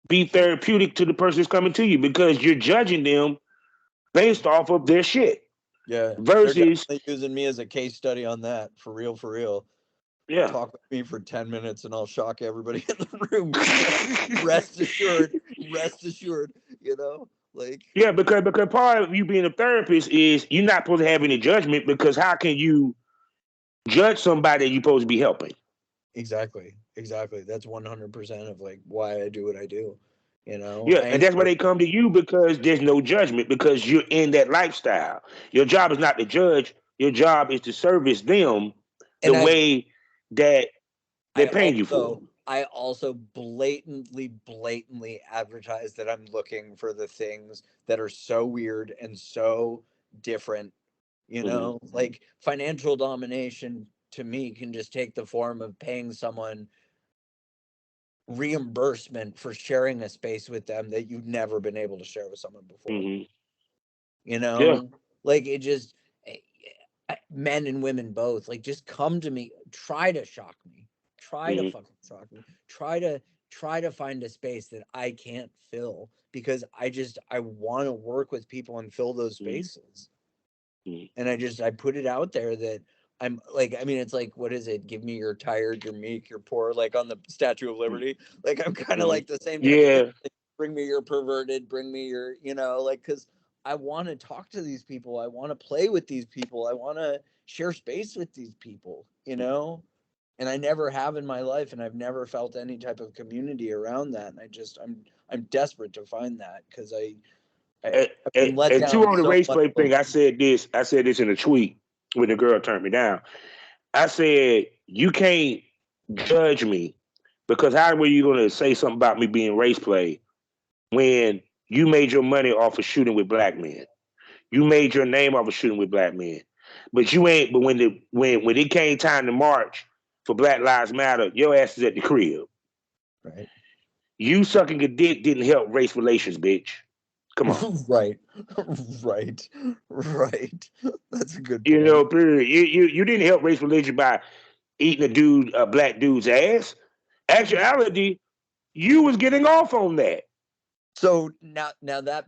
be therapeutic to the person that's coming to you because you're judging them based off of their shit. yeah, they're Versus, definitely using me as a case study on that, for real, for real. yeah. Talk with me for 10 minutes and I'll shock everybody in the room. Rest assured, rest assured. Like, Yeah, because part of you being a therapist is you're not supposed to have any judgment because how can you judge somebody you're supposed to be helping? exactly, exactly. That's 100% of like why I do what I do. Yeah, I and that's why never, they come to you because there's no judgment because you're in that lifestyle. Your job is not to judge. Your job is to service them the and way that they're I paying you for. also blatantly advertise that I'm looking for the things that are so weird and so different. Mm-hmm. Like financial domination to me can just take the form of paying someone reimbursement for sharing a space with them that you've never been able to share with someone before. Mm-hmm. You Yeah. know, like it just eh, men and women both like just come to me, try to shock me, try to Mm-hmm. fucking shock me, try to find a space that I can't fill because I want to work with people and fill those spaces. Mm-hmm. And I put it out there that I'm like, I mean, it's like, what is it? Give me your tired, your meek, your poor, like on the Statue of Liberty. Like I'm kind of Mm-hmm. like the same type of thing. Yeah. Like, bring me your perverted, bring me your, like, because I want to talk to these people. I want to play with these people. I want to share space with these people. And I never have in my life, and I've never felt any type of community around that. And I'm desperate to find that because And, I've and, been let and two down on the so race much play over. thing, I said this. I said this in a tweet when the girl turned me down. I said, you can't judge me because how were you going to say something about me being race play when you made your money off of shooting with black men? You made your name off of shooting with black men, but you ain't. But when it came time to march for Black Lives Matter, your ass is at the crib. Right. You sucking a dick didn't help race relations, bitch. Come on. Right. Right. Right. That's a good point. Period. You didn't help race relations by eating a black dude's ass. Actuality, you was getting off on that. So now that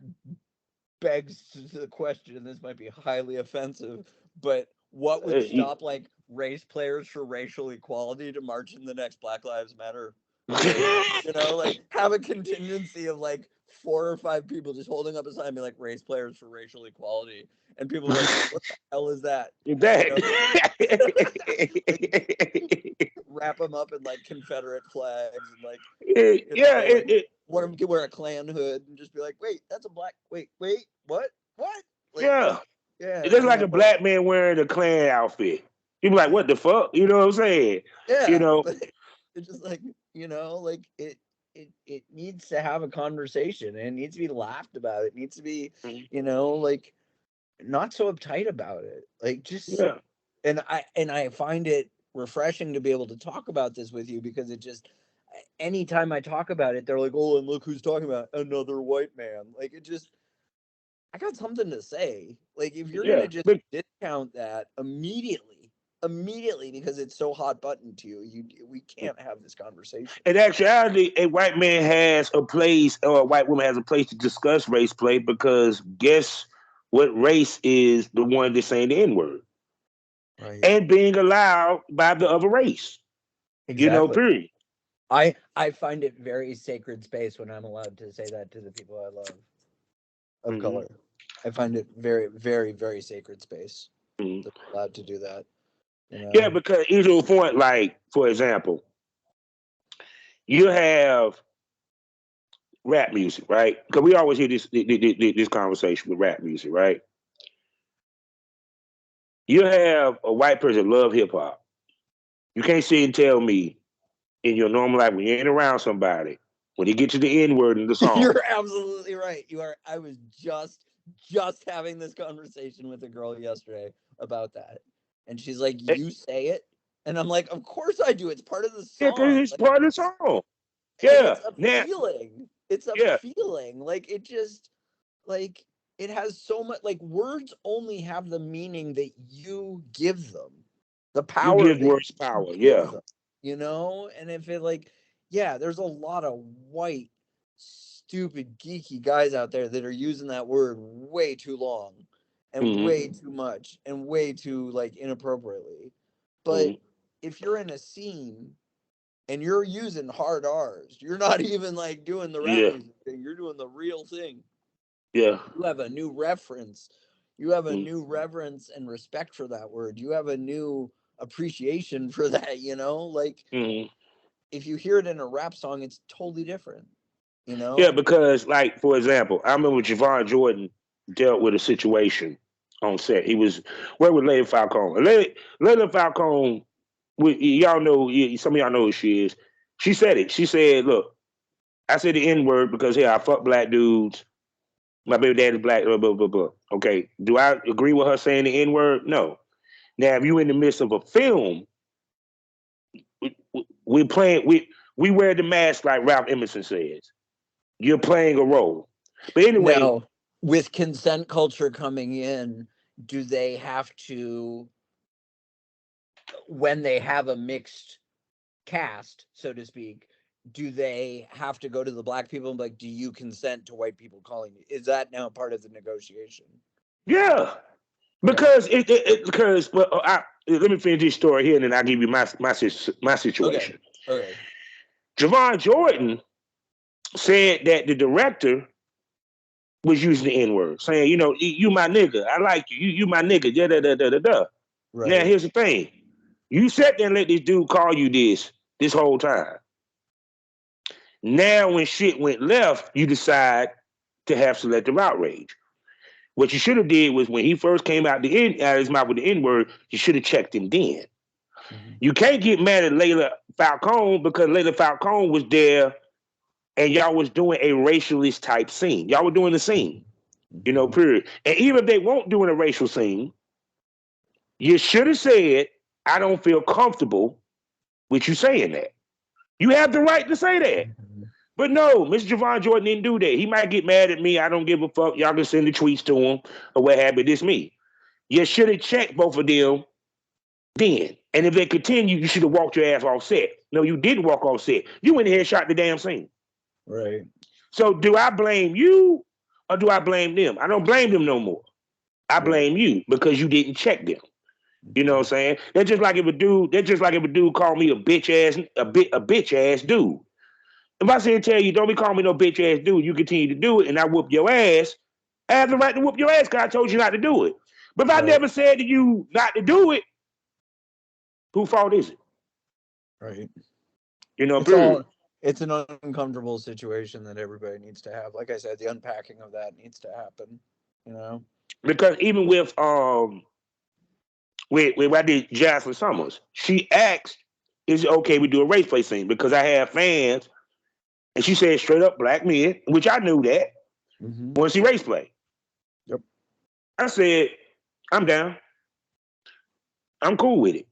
begs the question, and this might be highly offensive, but what would Uh, stop like race players for racial equality to march in the next Black Lives Matter parade? Like have a contingency of like 4 or 5 people just holding up a sign and be like race players for racial equality. And people are like, what the hell is that? You know, like wrap them up in like Confederate flags and like yeah, like one of them can wear a Klan hood and just be like, wait, that's a black. Wait, what? Like, yeah. yeah, It's just like a but black man wearing a Klan outfit. You be like, what the fuck? You know what I'm saying? You yeah, know, but it's just like like it needs to have a conversation and it needs to be laughed about. It needs to be like not so uptight about it. Like just yeah. and I find it refreshing to be able to talk about this with you because it just anytime I talk about it, they're like, "Oh, and look who's talking about another white man." Like it just, I got something to say. Like if you're Yeah. gonna just But discount that immediately because it's so hot button to you, we can't have this conversation. in actuality, a white man has a place or a white woman has a place to discuss race play because guess what race is the one that's saying the N-word Right. and being allowed by the other race. Exactly. Period. I find it very sacred space when I'm allowed to say that to the people I love of Mm-hmm. color. I find it very, very, very sacred space Mm-hmm. that I'm allowed to do that. You Yeah, know. because here's a point, like, for example, you have rap music, right? Because we always hear this conversation with rap music, right? You have a white person love hip hop. You can't sit and tell me in your normal life when you ain't around somebody when they get to the N word in the song. You're absolutely right. You are. I was just having this conversation with a girl yesterday about that, and she's like, Eh, "You say it," and I'm like, "Of course I do. It's part of the Yeah, because song." it's Like, part of the song. and Yeah. it's a Now, feeling. It's a yeah, feeling. Like it just like it has so much. Like words only have the meaning that you give them, the you power give that words you power. give Yeah. them. And if it like, yeah, there's a lot of white stupid geeky guys out there that are using that word way too long and way Mm-hmm. too much and way too like inappropriately. But Mm-hmm. if you're in a scene and you're using hard R's, you're not even like doing the rap Yeah. music thing, you're doing the real thing. Yeah. You have a new reference. You have a Mm. new reverence and respect for that word. You have a new appreciation for that, you know? Like Mm. if you hear it in a rap song, it's totally different, you Yeah, know? because like for example, I remember Javon Jordan dealt with a situation on set. He was working with Lady Falcone. Lady Falcone, y'all know, some of y'all know who she is. She said it. She said, "Look, I said the N word because here I fuck black dudes. My baby daddy's black. Blah blah blah blah. Okay, do I agree with her saying the N word? No. Now, if you in the midst of a film, we playing we wear the mask like Ralph Emerson says. You're playing a role. But anyway, Now, with consent culture coming in, do they have to, when they have a mixed cast, so to speak, do they have to go to the black people and be like, do you consent to white people calling you? Is that now part of the negotiation? yeah, Okay. because because well, let me finish this story here, and then I'll give you my Okay. situation. Okay. Javon Jordan said that the director was using the N word, saying, you my nigga, I like you, you my nigga, da da da da da da. Now Right. here's the thing: you sat there and let this dude call you this whole time. Now when shit went left, you decide to have selective outrage. What you should have did was when he first came out of his mouth with the N word, you should have checked him then. Mhm. You can't get mad at Layla Falcone because Layla Falcone was there and y'all was doing a racialist type scene. Y'all were doing the scene, Mhm. period. And even if they won't doing a racial scene, you should have said, I don't feel comfortable with you saying that. You have the right to say that. Mhm. But no, Mr. Javon Jordan didn't do that. He might get mad at me. I don't give a fuck. Y'all can send the tweets to him or what have you. This me. You should have checked both of them then. And if they continue, you should have walked your ass off set. No, you didn't walk off set. You went ahead and shot the damn scene. Right. So do I blame you or do I blame them? I don't blame them no more. I Right. blame you because you didn't check them. You know what I'm Mhm. saying? That's just like if a dude called me a bitch ass dude. If I sit and tell you, don't be calling me no bitch ass dude, you continue to do it and I whoop your ass, I have the right to whoop your ass because I told you not to do it. But if I Right. never said to you not to do it, whose fault is it? Right. It's Period. all, it's an uncomfortable situation that everybody needs to have. Like I said, the unpacking of that needs to happen, you know? Because even with I did Jocelyn Summers, she asked, "Is it okay we do a race play scene?" Because I have fans, and she said straight up black men, which I knew that Mhm. want to see race play. Yep. I said, "I'm down. I'm cool with it."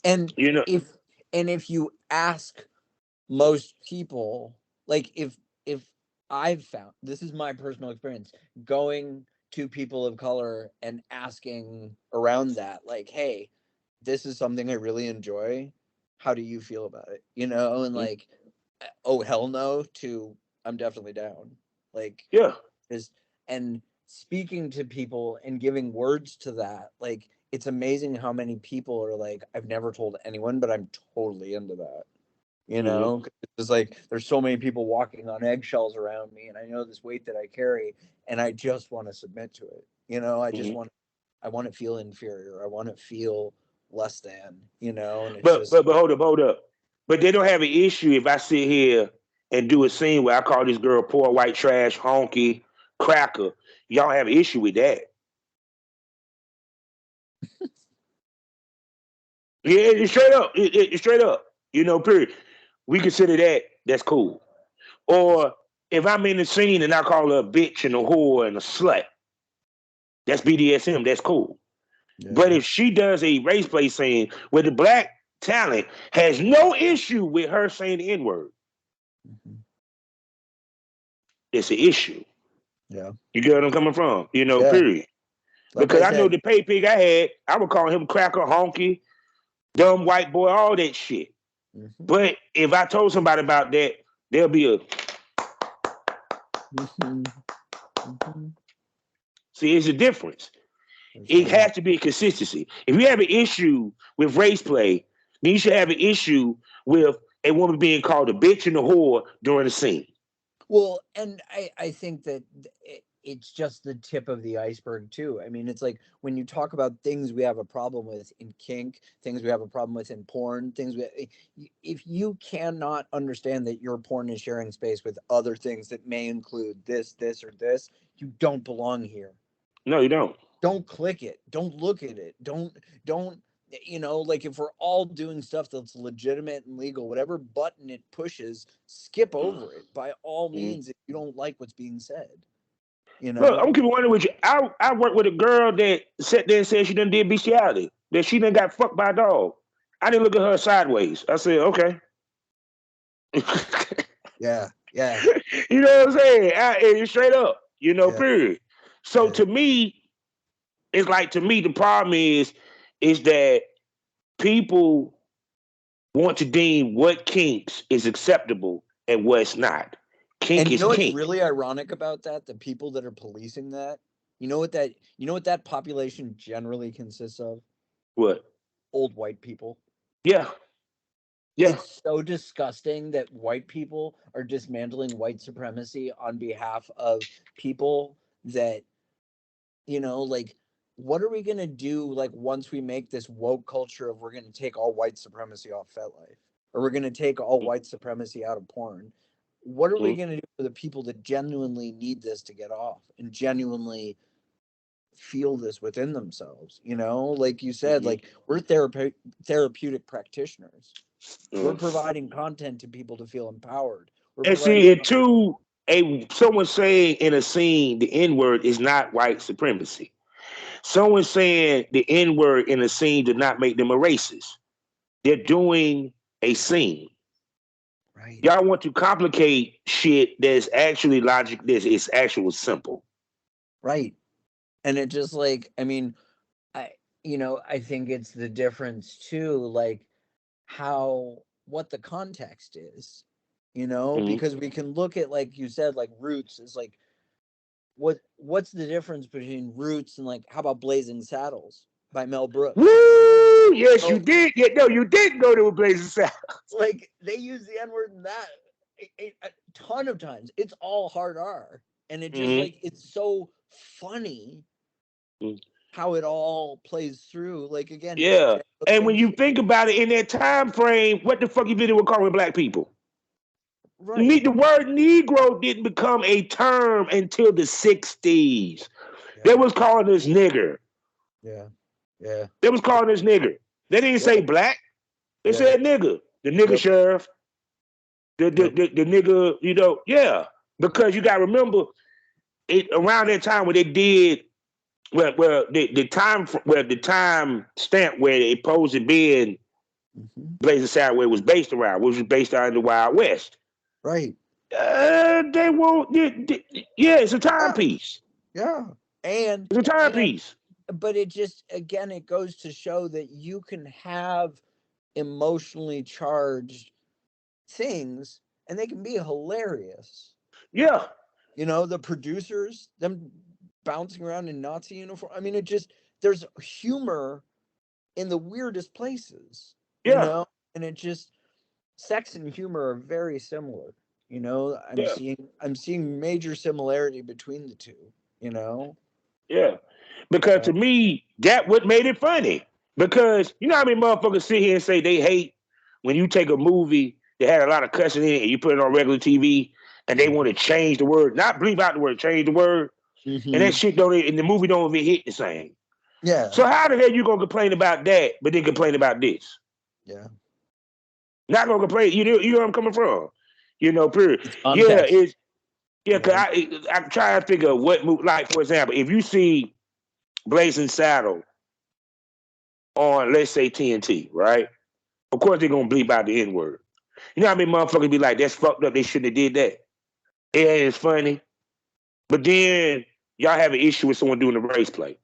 And You know, if if you ask most people, like if I've found, this is my personal experience, going to people of color and asking around that, like, hey, this is something I really enjoy, how do you feel about it, and like, oh hell no, to I'm definitely down, like, yeah. is, and speaking to people and giving words to that, like, it's amazing how many people are like, I've never told anyone, but I'm totally into that, Mm-hmm. 'cause it's like there's so many people walking on eggshells around me, and I know this weight that I carry, and I just want to submit to it. Mm-hmm. I want to feel inferior. I want to feel less than, and it's But just, but but hold up. But they don't have an issue if I sit here and do a scene where I call this girl poor white trash, honky, cracker. Y'all have an issue with that. Yeah, it's straight up. It's straight up. Period. We consider that's cool. Or if I'm in the scene and I call her a bitch and a whore and a slut, that's BDSM. That's cool. But yeah. if she does a race play scene where the black talent has no issue with her saying the N word, Mhm. it's an issue. Yeah. You get what I'm coming from? Yeah. Period. Like Because I I know said, the paypig I had, I would call him cracker, honky, dumb white boy, all that shit. mhm. But if I told somebody about that, there'll be a Mhm. Mhm. see, it's a difference. For It sure. has to be a consistency. If you have an issue with race play, then you should have an issue with a woman being called a bitch and a whore during the scene. Well, and I think that it's just the tip of the iceberg too. I mean, it's like when you talk about things we have a problem with in kink, things we have a problem with in porn, if you cannot understand that your porn is sharing space with other things that may include this or this, you don't belong here. No, you don't. Don't click it. Don't look at it. Don't like if we're all doing stuff that's legitimate and legal, whatever button it pushes, skip over it by all Mm. means if you don't like what's being said. Look, I'm keeping wondering with you. I worked with a girl that sat there and said she done did bestiality, that she done got fucked by a dog. I didn't look at her sideways. I said, okay. Yeah. You know what I'm saying? Straight up, Yeah. period. So Yeah. to me, it's like, the problem is that people want to deem what kinks is acceptable and what's not. Kink And you is know what's kink. really ironic about that? The people that are policing that, you know what that population generally consists of? What? Old white people. Yeah. Yeah. It's so disgusting that white people are dismantling white supremacy on behalf of people that, like, what are we going to do, like, once we make this woke culture of we're going to take all white supremacy off FetLife, or we're going to take all white supremacy out of porn? What are we Mm-hmm. going to do for the people that genuinely need this to get off and genuinely feel this within themselves? Like you said, Mm-hmm. like, we're therapeutic practitioners. We're Mm-hmm. providing content to people to feel empowered. We're And providing see, and two, someone saying in a scene the N word is not white supremacy. Someone saying the N word in a scene did not make them a racist. They're doing a scene. right, Y'all want to complicate shit that's actually logic. This is actual simple. right, and it just like I mean, I think it's the difference too, like how what the context is, Mm-hmm. because we can look at like you said, like Roots is like what's the difference between Roots and like how about Blazing Saddles by Mel Brooks? Woo! Yes, you Oh, did. Yeah, no, you did go to a Blazing Saddles. like they use the N word in that a ton of times. It's all hard R, and it just like Mm-hmm. it's so funny how it all plays through. Like again, Yeah. J- And when things, you think about it in that time frame, what the fuck you did with calling black people? right? The word Negro didn't become a term until the 60s. They Yeah, was calling us nigger. yeah, yeah, They was calling us nigger. They didn't say yep, black. They yeah, said nigger. The nigger yep, sheriff. yep. The nigger, yeah. Because you gotta remember it around that time when they did the time stamp where it supposed to be Hmm. Blazing Saddles was based around, which was based out in the Wild West. Right. They won't. Yeah, it's a Yeah, timepiece. yeah. And It's a and timepiece. but it just again it goes to show that you can have emotionally charged things and they can be hilarious. Yeah, The producers, them bouncing around in Nazi uniform. I mean, it just there's humor in the weirdest places, yeah, and it just sex and humor are very similar. I'm yeah, seeing major similarity between the two, yeah. Because uh, to me, that what made it funny. Because you know how many motherfuckers sit here and say they hate when you take a movie that had a lot of cussing in it and you put it on regular TV and they want to change the word, not bleep out the word, change the word, and that mm-hmm. shit don't, and the movie don't even hit the same. Yeah, So how the hell you gonna complain about that, but then complain about this? yeah. Not gonna complain. You know where I'm coming from. Period. It's Yeah, context, it's yeah. Cause I'm trying to figure what movie. Like for example, if you see Blazing Saddle on, let's say TNT, right? Of course they're gonna bleep out the N word. You know how many motherfuckers be like, "That's fucked up. They shouldn't have did that." Yeah, it's funny, but then y'all have an issue with someone doing the race play.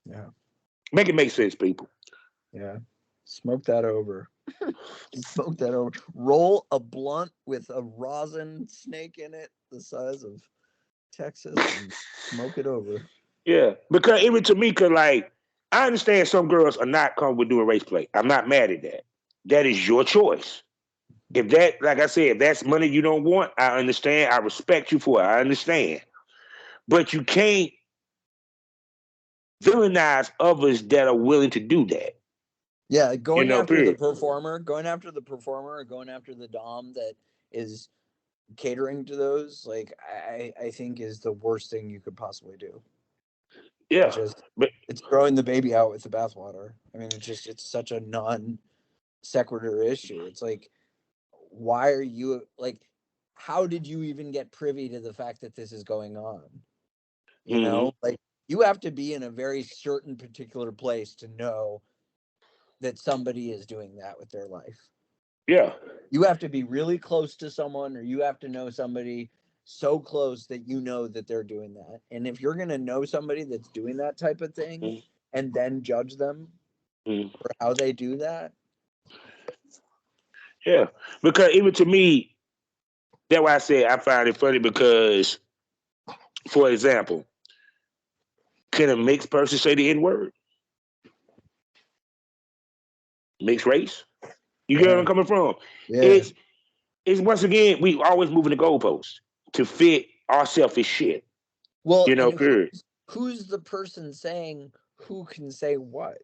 Yeah, Make it make sense, people. yeah. Smoke that over. Smoke that over. Roll a blunt with a rosin snake in it, the size of Texas, and smoke it over. Yeah, because even to me, cause like I understand some girls are not comfortable doing race play. I'm not mad at that. That is your choice. If that, like I said, if that's money you don't want, I understand. I respect you for it. I understand. but you can't villainize others that are willing to do that. Yeah, going after the Period. performer, or going after the dom that is catering to those, like I think is the worst thing you could possibly do. Yeah, but It's throwing the baby out with the bathwater. I mean, it's such a non sequitur issue. It's like, why are you like? How did you even get privy to the fact that this is going on? Like you have to be in a very certain particular place to know that somebody is doing that with their life. Yeah. You have to be really close to someone, or you have to know somebody so close that you know that they're doing that. And if you're going to know somebody that's doing that type of thing and then judge them for how they do that. Yeah. Because even to me, that's why I said I find it funny because, for example, can a mixed person say the N word? Mixed race? You get where I'm coming from? Yeah. It's once again, we always moving the goalposts to fit our selfish shit. Well, and Period. who's the person saying who can say what?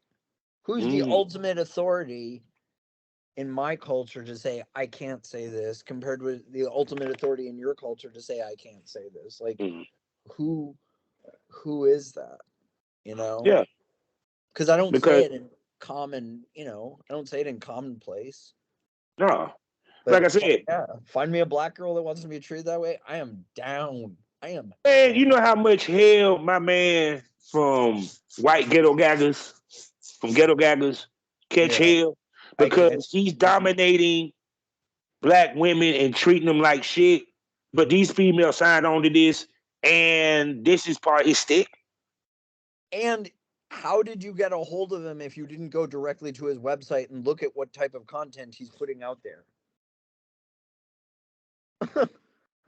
Who's the ultimate authority in my culture to say I can't say this compared with the ultimate authority in your culture to say I can't say this? Like who is that? Yeah. Because I don't say it in common, I don't say it in commonplace. No. But like I said, find me a black girl that wants to be treated that way. I am down. Man, you know how much hell my man from white ghetto gaggers, catch hell because he's dominating black women and treating them like shit. But these females signed on to this, and this is part of his stick. And how did you get a hold of him if you didn't go directly to his website and look at what type of content he's putting out there?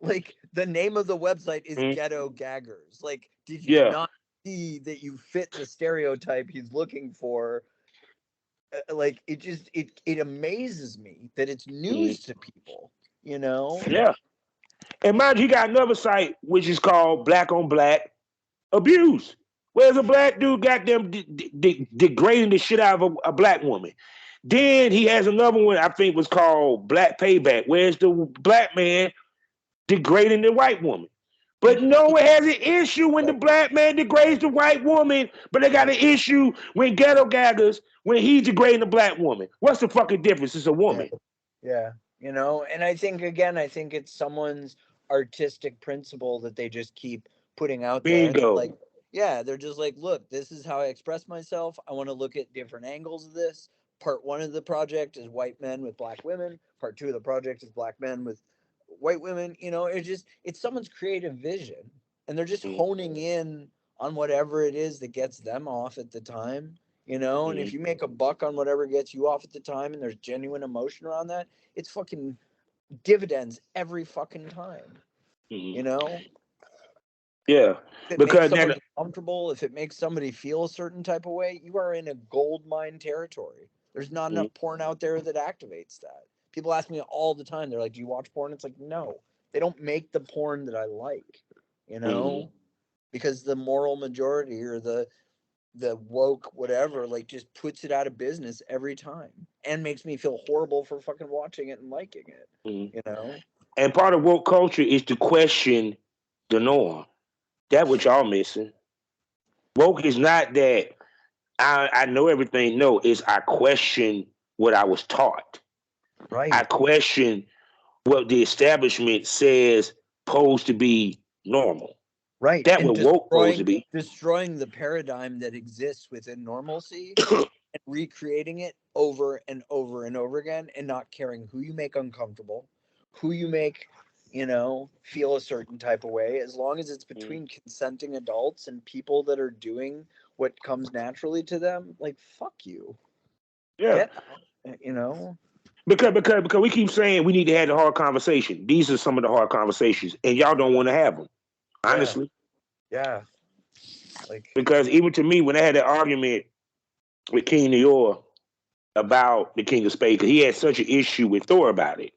Like, the name of the website is Ghetto Gaggers. Like, did you not see that you fit the stereotype he's looking for? Like, it amazes me that it's news to people, Yeah. And mind you, he got another site which is called Black on Black Abuse. Where's a black dude got them degrading the shit out of a black woman. Then he has another one I think was called Black Payback. Where's the black man degrading the white woman? But no one has an issue when the black man degrades the white woman, but they got an issue when ghetto gaggers, when he's degrading the black woman. What's the fucking difference? It's a woman. Yeah. And I think it's someone's artistic principle that they just keep putting out there. Bingo. Like, yeah, they're just like, look, this is how I express myself. I want to look at different angles of this. Part 1 of the project is white men with black women. Part 2 of the project is black men with white women. It's someone's creative vision, and they're just honing in on whatever it is that gets them off at the time. And if you make a buck on whatever gets you off at the time and there's genuine emotion around that, it's fucking dividends every fucking time. Yeah. If it makes somebody comfortable, if it makes somebody feel a certain type of way, you are in a gold mine territory. There's not enough porn out there that activates that. People ask me all the time, they're like, do you watch porn? It's like, no, they don't make the porn that I like, because the moral majority or the woke whatever like just puts it out of business every time and makes me feel horrible for fucking watching it and liking it. And part of woke culture is to question the norm. That's what y'all missing. Woke is not that I know everything. No, it's I question what I was taught. Right. I question what the establishment says supposed to be normal. Right. That what woke supposed to be. Destroying the paradigm that exists within normalcy and recreating it over and over and over again, and not caring who you make uncomfortable, who you make, feel a certain type of way, as long as it's between consenting adults and people that are doing what comes naturally to them. Like, fuck you. Yeah. Because we keep saying we need to have the hard conversation. These are some of the hard conversations, and y'all don't want to have them. Honestly. Yeah. Because even to me, when I had that argument with King New York about the King of Spades, because he had such an issue with Thor about it.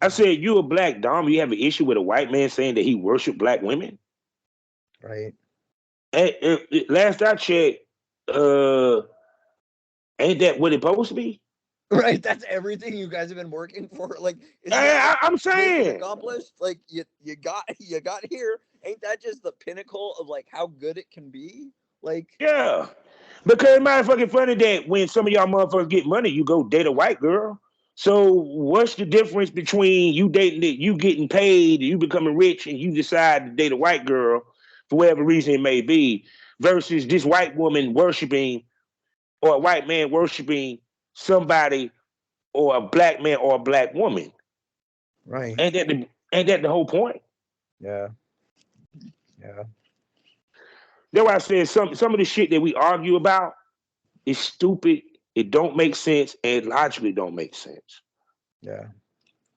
I said, you a black dom, you have an issue with a white man saying that he worshiped black women? Right. Last I checked, uh, ain't that what it's supposed to be? Right. That's everything you guys have been working for. Like, isn't that like I'm mission saying, accomplished? Like you got here. Ain't that just the pinnacle of like how good it can be? Like, yeah. Because it's motherfucking funny that when some of y'all motherfuckers get money, you go date a white girl. So what's the difference between you dating it, you getting paid, you becoming rich, and you decide to date a white girl for whatever reason it may be, versus this white woman worshiping or a white man worshiping somebody or a black man or a black woman? right. Ain't that the whole point? Yeah. Yeah. That's why I said some of the shit that we argue about is stupid. It don't make sense and logically don't make sense. Yeah.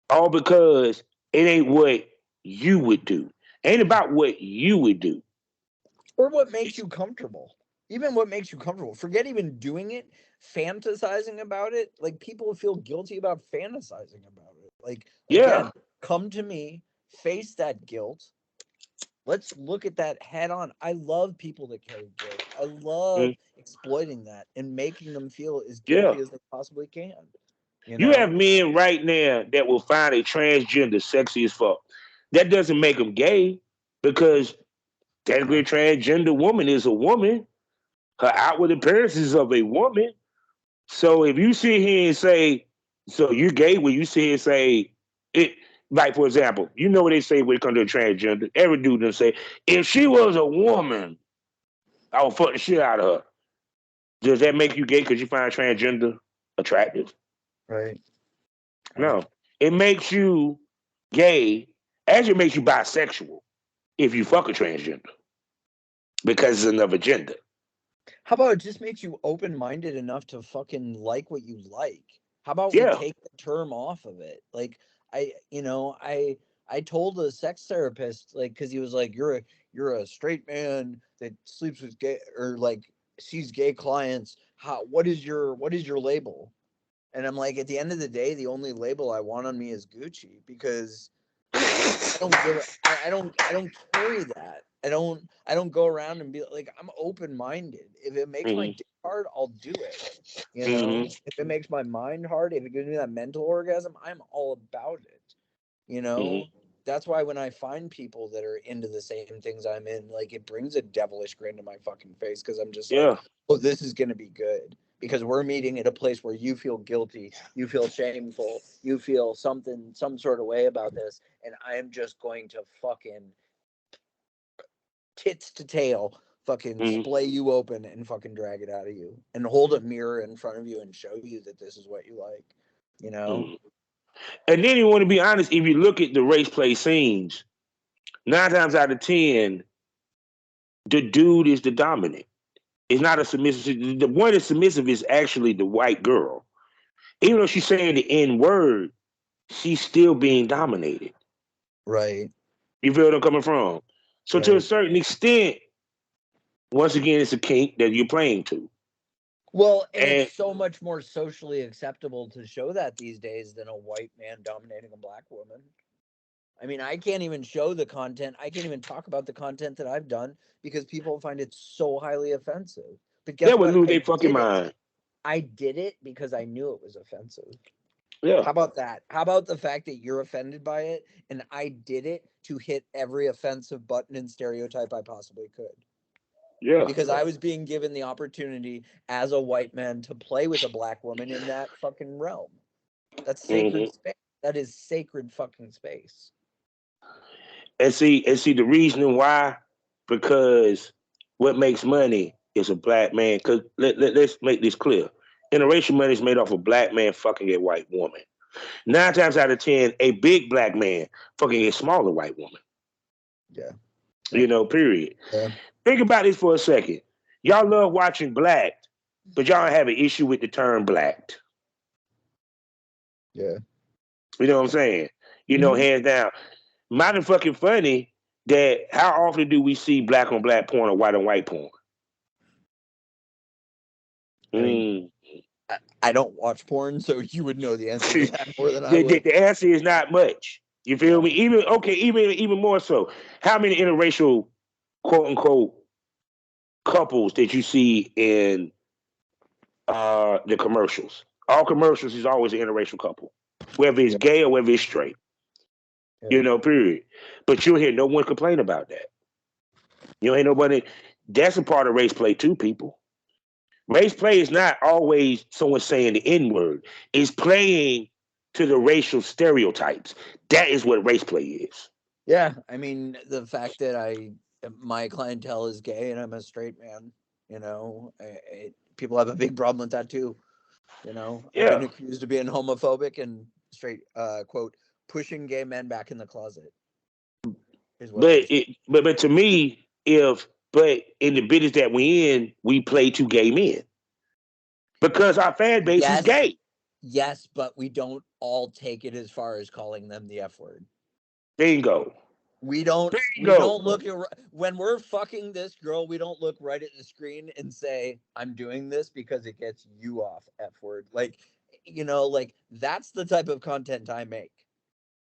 All because it ain't what you would do. Ain't about what you would do. Or what makes you comfortable. Even what makes you comfortable. Forget even doing it, fantasizing about it. Like people feel guilty about fantasizing about it. Like Yeah. again, come to me, face that guilt. Let's look at that head on. I love people that carry guilt. I love Mm, exploiting that and making them feel as yeah. guilty as they possibly can. You You have know? men right now that will find a transgender sexy as fuck. That doesn't make them gay because technically a transgender woman is a woman. Her outward appearance is of a woman. So if you sit here and say, so you're gay when you sit here and say it, like for example, you know what they say when it comes to a transgender? Every dude will say, if she was a woman, I would fuck the shit out of her. Does that make you gay because you find transgender attractive? Right. Right. No. It makes you gay, as it makes you bisexual if you fuck a transgender because it's another gender. How about it just makes you open minded enough to fucking like what you like? How about we Yeah. take the term off of it? Like I told a sex therapist like because he was like you're a straight man that sleeps with gay or like sees gay clients. How what is your label? And I'm like at the end of the day, the only label I want on me is Gucci because I don't give I don't carry that. I don't go around and be like I'm open minded. If it makes my Mm-hmm. dick hard, I'll do it. You know, Mm-hmm. if it makes my mind hard, if it gives me that mental orgasm, I'm all about it. You know, Mm-hmm. that's why when I find people that are into the same things I'm in, like it brings a devilish grin to my fucking face because I'm just like, Yeah. oh, this is gonna be good because we're meeting at a place where you feel guilty, you feel shameful, you feel something, some sort of way about this, and I am just going to fucking tits to tail fucking Mm-hmm. splay you open and fucking drag it out of you and hold a mirror in front of you and show you that this is what you like, you know? Mm-hmm. And then you want to be honest, if you look at the race play scenes, 9 times out of 10, the dude is the dominant. It's not a submissive. The one that's submissive is actually the white girl. Even though she's saying the N word, she's still being dominated. Right, You feel what I'm coming from? So to a right. certain extent, once again, it's a kink that you're playing to. Well, and it's And so much more socially acceptable to show that these days than a white man dominating a black woman. I mean, I can't even show the content. I can't even talk about the content that I've done because people find it so highly offensive. But they guess would what? lose I their fucking did it. mind. I did it because I knew it was offensive. Yeah. How about that? How about the fact that you're offended by it and I did it to hit every offensive button and stereotype I possibly could? Yeah. Because I was being given the opportunity as a white man to play with a black woman in that fucking realm. That's Hmm. sacred space. That is sacred fucking space. And see the reasoning why, because what makes money is a black man. Because let's make this clear. Interracial money is made off a black man fucking a white woman. 9 times out of 10, a big black man fucking a smaller white woman. Yeah. Period. Yeah. Think about this for a second. Y'all love watching Black, but y'all have an issue with the term blacked. Yeah. You know what I'm saying? Mm-hmm. Hands down. Mighty fucking funny that how often do we see black on black porn or white on white porn? I mean, Mm. I don't watch porn, so you would know the answer to the, that more than I the, would. the answer is not much. You feel me? No. Even more so. How many interracial quote unquote couples that you see in the commercials. All commercials is always an interracial couple, whether it's Yeah. gay or whether it's straight. Yeah. Period. But you'll hear no one complain about that. You don't hear nobody. That's a part of race play too, people. Race play is not always someone saying the N word. It's playing to the racial stereotypes. That is what race play is. Yeah, I mean, the fact that my clientele is gay and I'm a straight man, people have a big problem with that too. I've been Yeah. accused of being homophobic and straight, quote, pushing gay men back in the closet is what they But say. but to me, if but in the business that we in, we play to gay men because our fan base is Yes, gay. yes, but we don't all take it as far as calling them the F word. Bingo. We don't we Bingo. don't look at when we're fucking this girl, we don't look right at the screen and say, I'm doing this because it gets you off, F word. Like, like that's the type of content I make.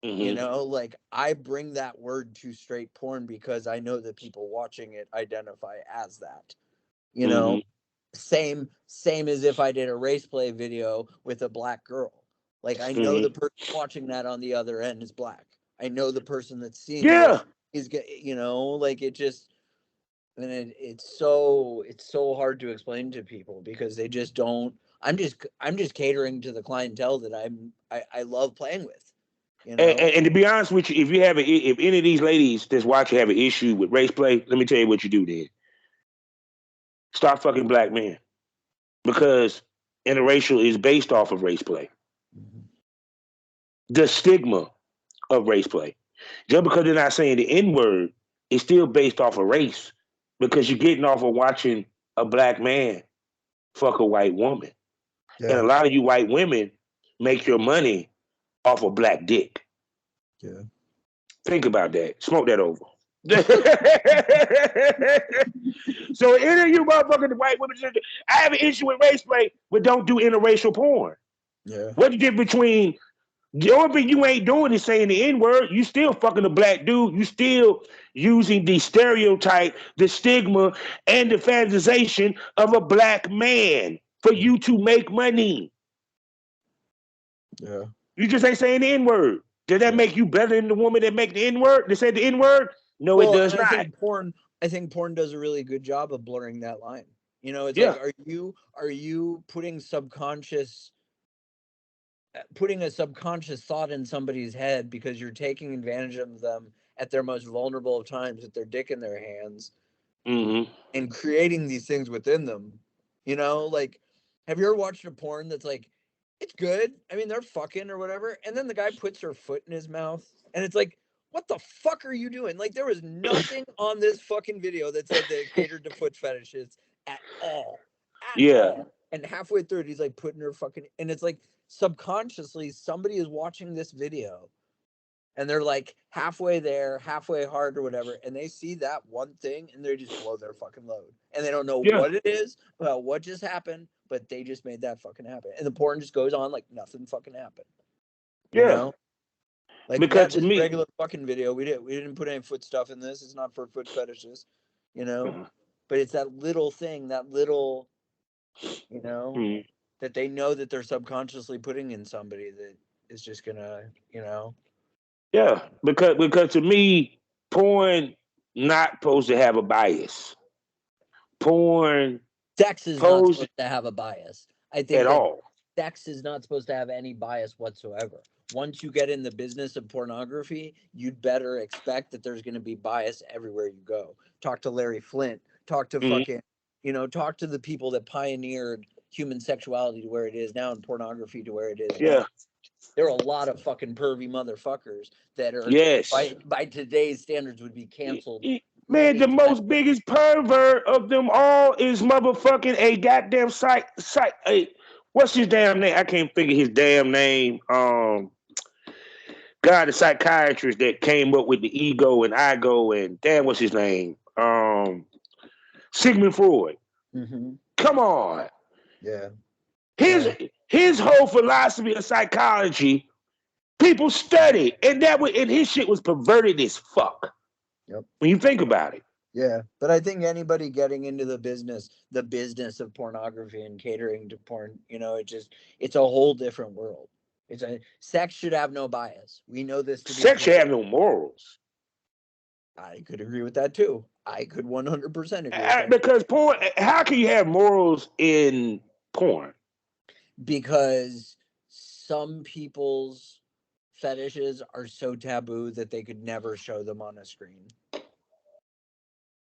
Hmm. Like I bring that word to straight porn because I know that people watching it identify as that. You know, Hmm. same as if I did a race play video with a black girl. Like I know the Hmm. person watching that on the other end is black. I know the person that's seeing this Yeah. is, like it just, and it's so hard to explain to people because they just don't. I'm just catering to the clientele that I love playing with. You know. And to be honest with you, if any of these ladies that's watching have an issue with race play, let me tell you what you do then. Start fucking black men because interracial is based off of race play. Mhm. The stigma of race play. Just because they're not saying the N word, it's still based off of race because you're getting off of watching a black man fuck a white woman. And a Yeah. lot of you white women make your money off of black dick. Yeah. Think about that. Smoke that over. So any of you motherfucking white women, I have an issue with race play, but don't do interracial porn. Yeah. What's the difference between the only thing you ain't doing is saying the N word. You still fucking a black dude. You still using the stereotype, the stigma, and the fantasization of a black man for you to make money. Yeah. You just ain't saying the N word. Does that Yeah. make you better than the woman that make the N word? That said the N word? No, it Well, and does I not. think porn does a really good job of blurring that line. It's like, Yeah. are you putting a subconscious thought in somebody's head because you're taking advantage of them at their most vulnerable of times with their dick in their hands Mm-hmm. and creating these things within them. Like, have you ever watched a porn that's like, it's good? I mean, they're fucking or whatever, and then the guy puts her foot in his mouth, and it's like, what the fuck are you doing? Like, there was nothing on this fucking video that said that it catered to foot fetishes at all, at Yeah. all. And halfway through it, he's like putting her fucking, and it's like subconsciously somebody is watching this video and they're like halfway there, halfway hard or whatever, and they see that one thing and they just blow their fucking load. And they don't know Yeah. what it is, about what just happened, but they just made that fucking happen. And the porn just goes on like nothing fucking happened. You Yeah. know? Like, yeah, Because to this is a me, regular fucking video. We didn't put any foot stuff in this. It's not for foot fetishes, you know? uh, But it's that little thing, that little, you know, mm, that they know that they're subconsciously putting in somebody that is just gonna. yeah, because to me, porn not supposed to have a bias. Porn Sex is not pose supposed to have a bias. I at think that all. sex is not supposed to have any bias whatsoever. Once you get in the business of pornography, you'd better expect that there's going to be bias everywhere you go. Talk to Larry Flint. Talk to Hmm. fucking, talk to the people that pioneered human sexuality to where it is now and pornography to where it is now. Yeah. There are a lot of fucking pervy motherfuckers that are Yes. by today's standards would be canceled Man, the many times most over. biggest pervert of them all is motherfucking a goddamn what's his damn name? I can't think of his damn name. God, the psychiatrist that came up with the ego and ego and damn, what's his name? Sigmund Freud. Mm-hmm. Come on. Yeah. His Yeah. his whole philosophy of psychology, people studied, and his shit was perverted as fuck. Yep. When you think about it. Yeah, but I think anybody getting into the business of pornography and catering to porn, it's a whole different world. Sex should have no bias. We know this to be Sex true. should have no morals. I could agree with that too. I could 100% agree with that Because porn, how can you have morals in porn? because some people's fetishes are so taboo that they could never show them on a screen.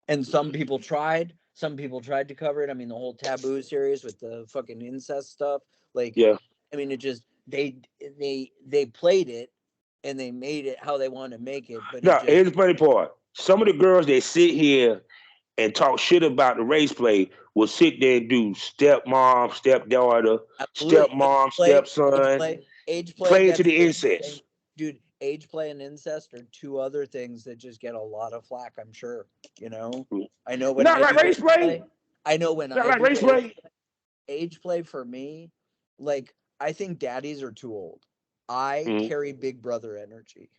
And some people tried. Some people tried to cover it. I mean, the whole Taboo series with the fucking incest stuff. Like, Yeah. I mean, it just they played it and they made it how they wanted to make it. But it No, just here's the funny part. Some of the girls that sit here and talk shit about the race play will sit there and do stepmom, stepdaughter, absolutely stepmom, stepson, age play play into gets the the same. incest. Dude, age play and incest are two other things that just get a lot of flack. I'm sure. I know when Not I like do race age play. play. I know when Not I like do race play. age play for me, like I think daddies are too old. I Mm-hmm. carry big brother energy.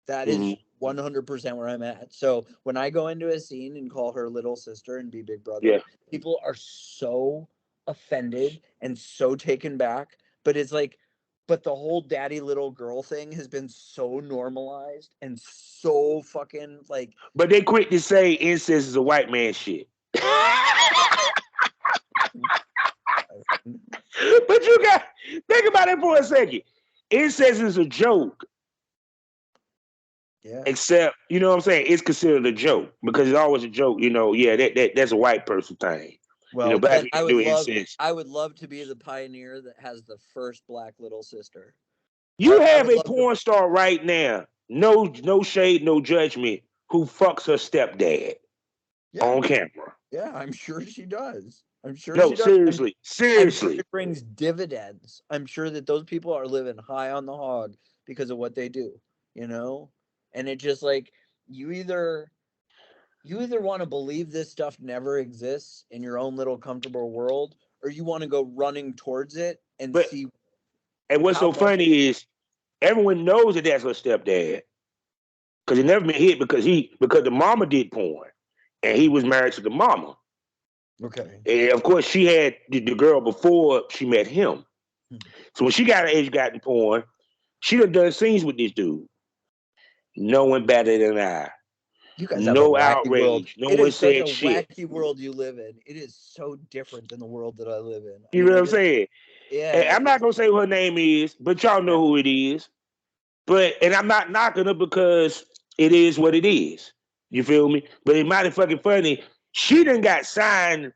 That Mm-hmm. is 100% where I'm at. So when I go into a scene and call her little sister and be big Yeah. brother, people are so offended and so taken back. But it's like, but the whole daddy little girl thing has been so normalized and so fucking like. But they quick to say incest is a white man shit. But you got think about it for a second. Incest is a joke. Yeah. Except, you know what I'm saying? It's considered a joke because it's always a joke. Yeah, that's a white person thing. Well, Black then people do incest. I would love to be the pioneer that has the first black little sister. You I have would a love to. porn star right now, no shade, no judgment, who fucks her stepdad Yeah, on camera. yeah, I'm sure she does. I'm sure No, she does. seriously, I'm sure seriously. it brings dividends. I'm sure that those people are living high on the hog because of what they do, And it just like you either want to believe this stuff never exists in your own little comfortable world, or you want to go running towards it and But see and what's how so much. funny is everyone knows that that's her stepdad because it never been hit because the mama did porn and he was married to the mama. Okay. And of course, she had the girl before she met him. So when she got her age, got in porn, she done scenes with this dude. No one better than I. You guys have a No wacky world. outrage. No It one is such a said shit. wacky world you live in. It is so different than the world that I live in. I You mean, know what I I'm just, saying? And yeah, I'm not gonna say who her name is, but y'all yeah. know who it is. And I'm not knocking her because it is what it is. You feel me? But it mighty fucking funny. She done got signed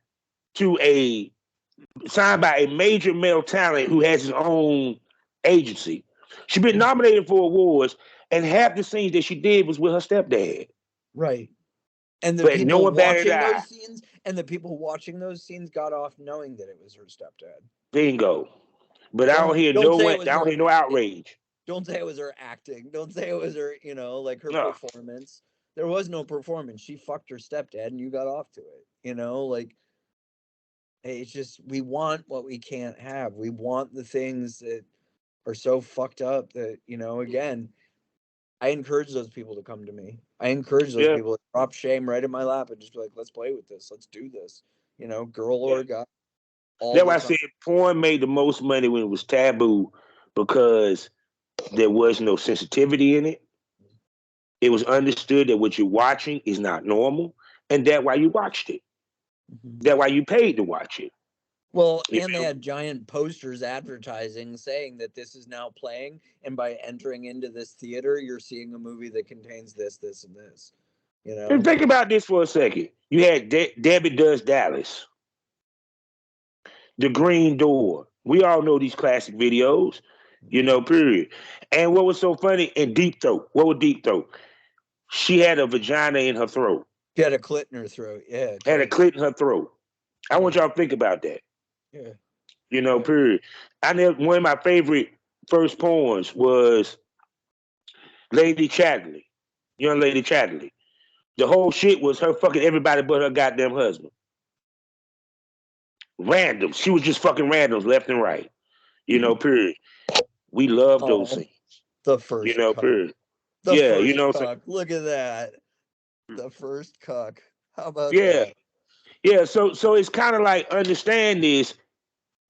by a major male talent who has his own agency. She been nominated for awards, and half the scenes that she did was with her stepdad. Right. And But no one batted an eye. the people watching those scenes got off knowing that it was her stepdad. Bingo. But I don't Don't hear don't no say one. it I was don't her. hear no outrage. Don't say it was her acting. Don't say it was her. Like her No. performance. There was no performance. She fucked her stepdad, and you got off to it. Like hey, it's just we want what we can't have. We want the things that are so fucked up that again. I encourage those people to come to me. I encourage those Yeah. people to drop shame right in my lap and just be like, let's play with this. Let's do this. Girl Yeah. or guy, all That's the why I time. said porn made the most money when it was taboo because there was no sensitivity in it. It was understood that what you're watching is not normal, and that's why you watched it. Mhm. That's why you paid to watch it. Well, You and they feel had giant posters advertising saying that this is now playing, and by entering into this theater, you're seeing a movie that contains this, this, and this. And think about this for a second. You had Debbie Does Dallas, The Green Door. We all know these classic videos, period. And what was so funny in Deep Throat? What was Deep Throat? She had a vagina in her throat, She had a clit in her throat. Yeah, had a totally. clit in her throat. I want Yeah, y'all to think about that, yeah, yeah. period. One of my favorite first porns was Lady Chatterley, young Lady Chatterley. The whole shit was her fucking everybody but her goddamn husband. Random. She was just fucking randoms left and right. Period. We love those Oh, scenes. the first cuck. Period. The Yeah, first what I'm saying? cuck. Look at that. The first cuck. How about Yeah, that? yeah. So it's kind of like understand this.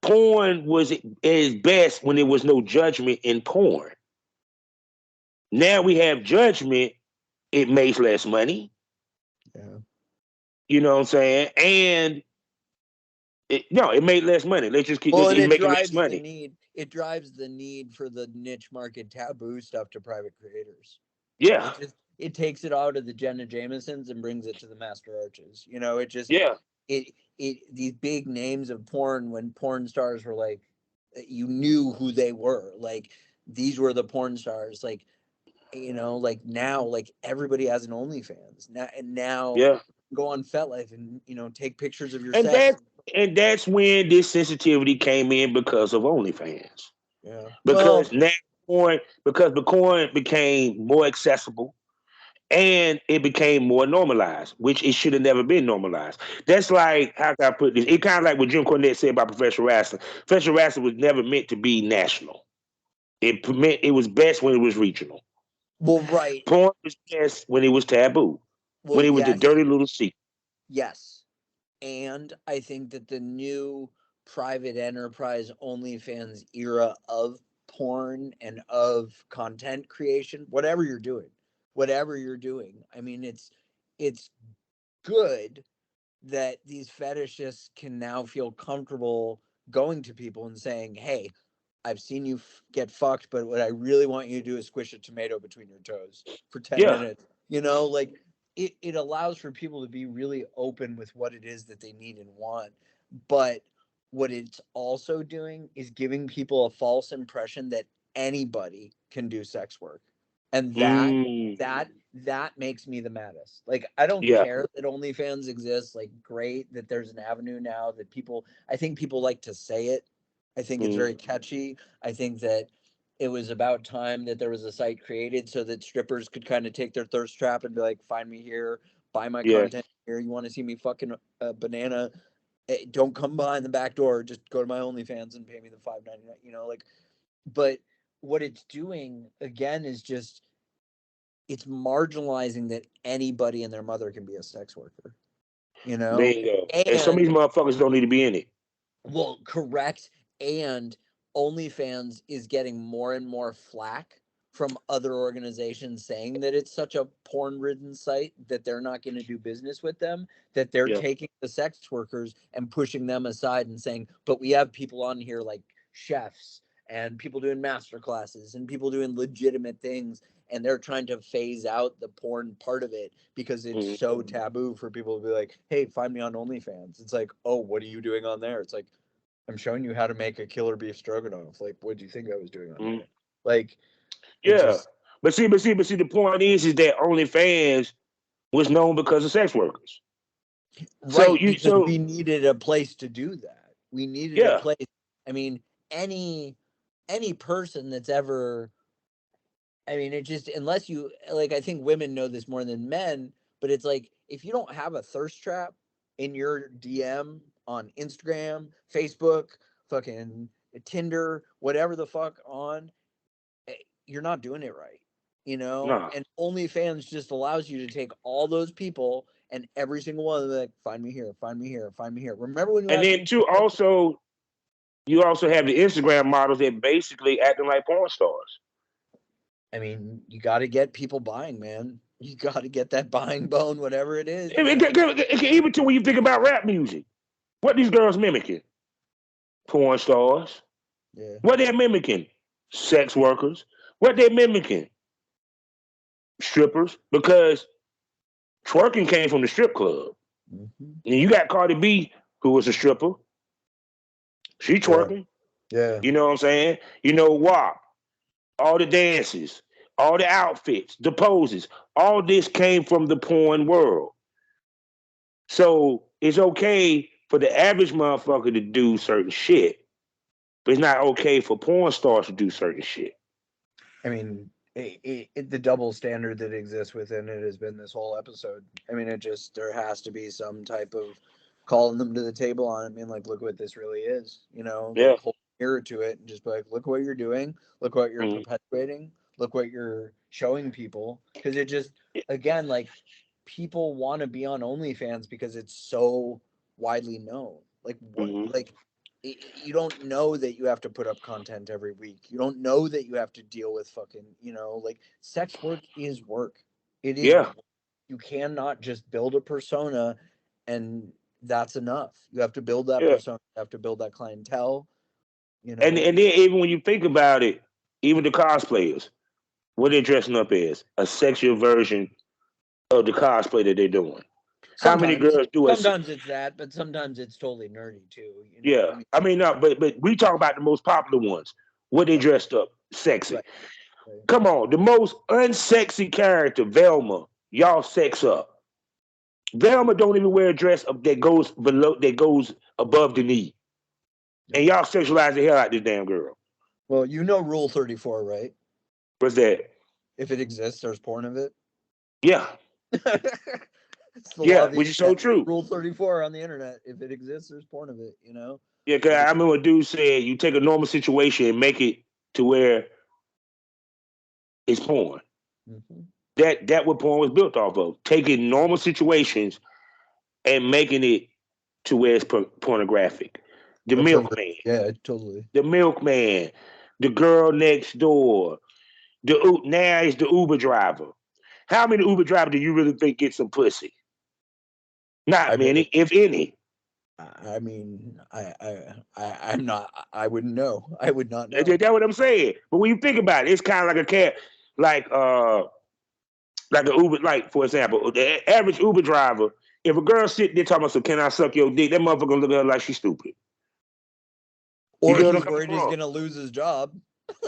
Porn was at its best when there was no judgment in porn. Now we have judgment. It makes less money. Yeah. You know what I'm saying? And no, it made less money. Let's just keep Well, and it it making less drives the money. need. It drives the need for the niche market taboo stuff to private creators. Yeah, It takes it out of the Jenna Jamesons and brings it to the Master Arches. You know, yeah, it these big names of porn, when porn stars were like, you knew who they were. Like, these were the porn stars. Like, you know, like now, like everybody has an OnlyFans now, and now yeah. go on FetLife and, you know, take pictures of your And sex. that's when this sensitivity came in because of OnlyFans. Yeah. Well, Because now because the coin became more accessible and it became more normalized, which it should have never been normalized. That's like, how can I put this? It kind of like what Jim Cornette said about professional wrestling. Professional wrestling was never meant to be national. It was best when it was regional. well, right. Porn was best when it was taboo, Well, when it was the yes, dirty little secret. yes. And I think that the new private enterprise OnlyFans era of porn and of content creation, whatever you're doing, I mean, it's good that these fetishists can now feel comfortable going to people and saying, "Hey, I've seen you get fucked, but what I really want you to do is squish a tomato between your toes for 10 Yeah. minutes." You know, like, it allows for people to be really open with what it is that they need and want. But what it's also doing is giving people a false impression that anybody can do sex work. And Mm, that makes me the maddest. Like, I don't yeah. care that OnlyFans exists. Like, great that there's an avenue now that people, I think people like to say it. I think it's Mm, very catchy. I think that it was about time that there was a site created so that strippers could kind of take their thirst trap and be like, find me here, buy my yeah. content here. You want to see me fucking a banana? Don't come behind the back door. Just go to my OnlyFans and pay me the $5.99. You know, like, but what it's doing again is just, it's marginalizing that anybody and their mother can be a sex worker. You know, Bingo. And some of these and motherfuckers don't need to be in it. well, correct. And OnlyFans is getting more and more flack from other organizations saying that it's such a porn ridden site that they're not going to do business with them, that they're Yeah. taking the sex workers and pushing them aside and saying, but we have people on here like chefs and people doing master classes and people doing legitimate things, and they're trying to phase out the porn part of it because it's Mm, so taboo for people to be like, hey, find me on OnlyFans. It's like, oh, what are you doing on there? It's like, I'm showing you how to make a killer beef stroganoff. Like, what do you think I was doing on mm. there? Like, it Yeah. just, But see, the point is that OnlyFans was known because of sex workers. So right, you, because so we needed a place to do that. We needed a yeah, place. I mean, any any person that's ever, I mean, it just, unless you, like, I think women know this more than men, but it's like, if you don't have a thirst trap in your DM on Instagram, Facebook, fucking Tinder, whatever the fuck on, you're not doing it right, you know? nah. And OnlyFans just allows you to take all those people and every single one of them, like, find me here, find me here, find me here. Remember when you And asked then me? too, also you also have the Instagram models that basically acting like porn stars. I mean, you got to get people buying, man. You got to get that buying bone, whatever it is. You got to. Even to when you think about rap music, what these girls mimicking? Porn stars. Yeah. What they're mimicking? Sex workers. What they're mimicking? Strippers. Because twerking came from the strip club. Mm-hmm. And you got Cardi B, who was a stripper. She Yeah. twerking. Yeah. You know what I'm saying? You know, WAP, all the dances, all the outfits, the poses, all this came from the porn world. So it's okay for the average motherfucker to do certain shit, but it's not okay for porn stars to do certain shit. I mean, the double standard that exists within it has been this whole episode. I mean, it just, there has to be some type of calling them to the table on it. I mean, like, look what this really is, you know, Yeah. like, hold a mirror to it and just be like, look what you're doing, look what you're Mm-hmm. perpetuating, look what you're showing people. Because it just, again, like, people want to be on OnlyFans because it's so widely known. Like what? Like you don't know that you have to put up content every week. You don't know that you have to deal with fucking, like sex work is work. It is. Yeah. You cannot just build a persona and that's enough. You have to build that Yeah. persona. You have to build that clientele. And then even when you think about it, even the cosplayers, what they're dressing up as, a sexual version of the cosplay that they're doing. How many girls do it? Sometimes it's that, but sometimes it's totally nerdy too. Yeah. I mean, no, but we talk about the most popular ones. What they dressed up, sexy. Right. Come on, the most unsexy character, Velma, y'all sex up. Velma don't even wear a dress up that goes above the knee. And y'all sexualize the hell out of this damn girl. Well, Rule 34, right? What's that? If it exists, there's porn of it. Yeah. Yeah, which is so true. Rule 34 on the internet. If it exists, there's porn of it, Yeah, because I remember a dude said you take a normal situation and make it to where it's porn. Mm-hmm. That what porn was built off of. Taking normal situations and making it to where it's pornographic. The milkman. Yeah, totally. The milkman. The girl next door. Now it's the Uber driver. How many Uber drivers do you really think get some pussy? Not many, if any. I mean, I'm not. I wouldn't know. I would not know. That's what I'm saying. But when you think about it, it's kind of like a cat, like an Uber. Like for example, the average Uber driver. If a girl sitting there talking about, "So can I suck your dick?" That motherfucker gonna look at her like she's stupid. Or he's worried he's gonna lose his job.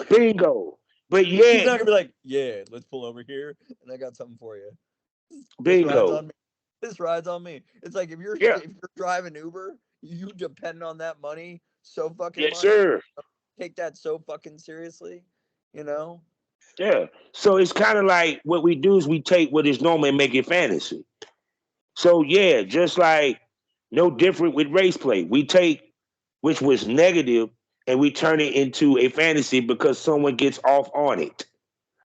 Bingo. But yeah, he's not gonna be like, "Yeah, let's pull over here, and I got something for you." Bingo. This ride's on me. It's like if you're driving Uber, you depend on that money so fucking much. Yes, sir. Take that so fucking seriously, Yeah. So it's kind of like what we do is we take what is normal and make it fantasy. So yeah, just like no different with race play. We take which was negative and we turn it into a fantasy because someone gets off on it.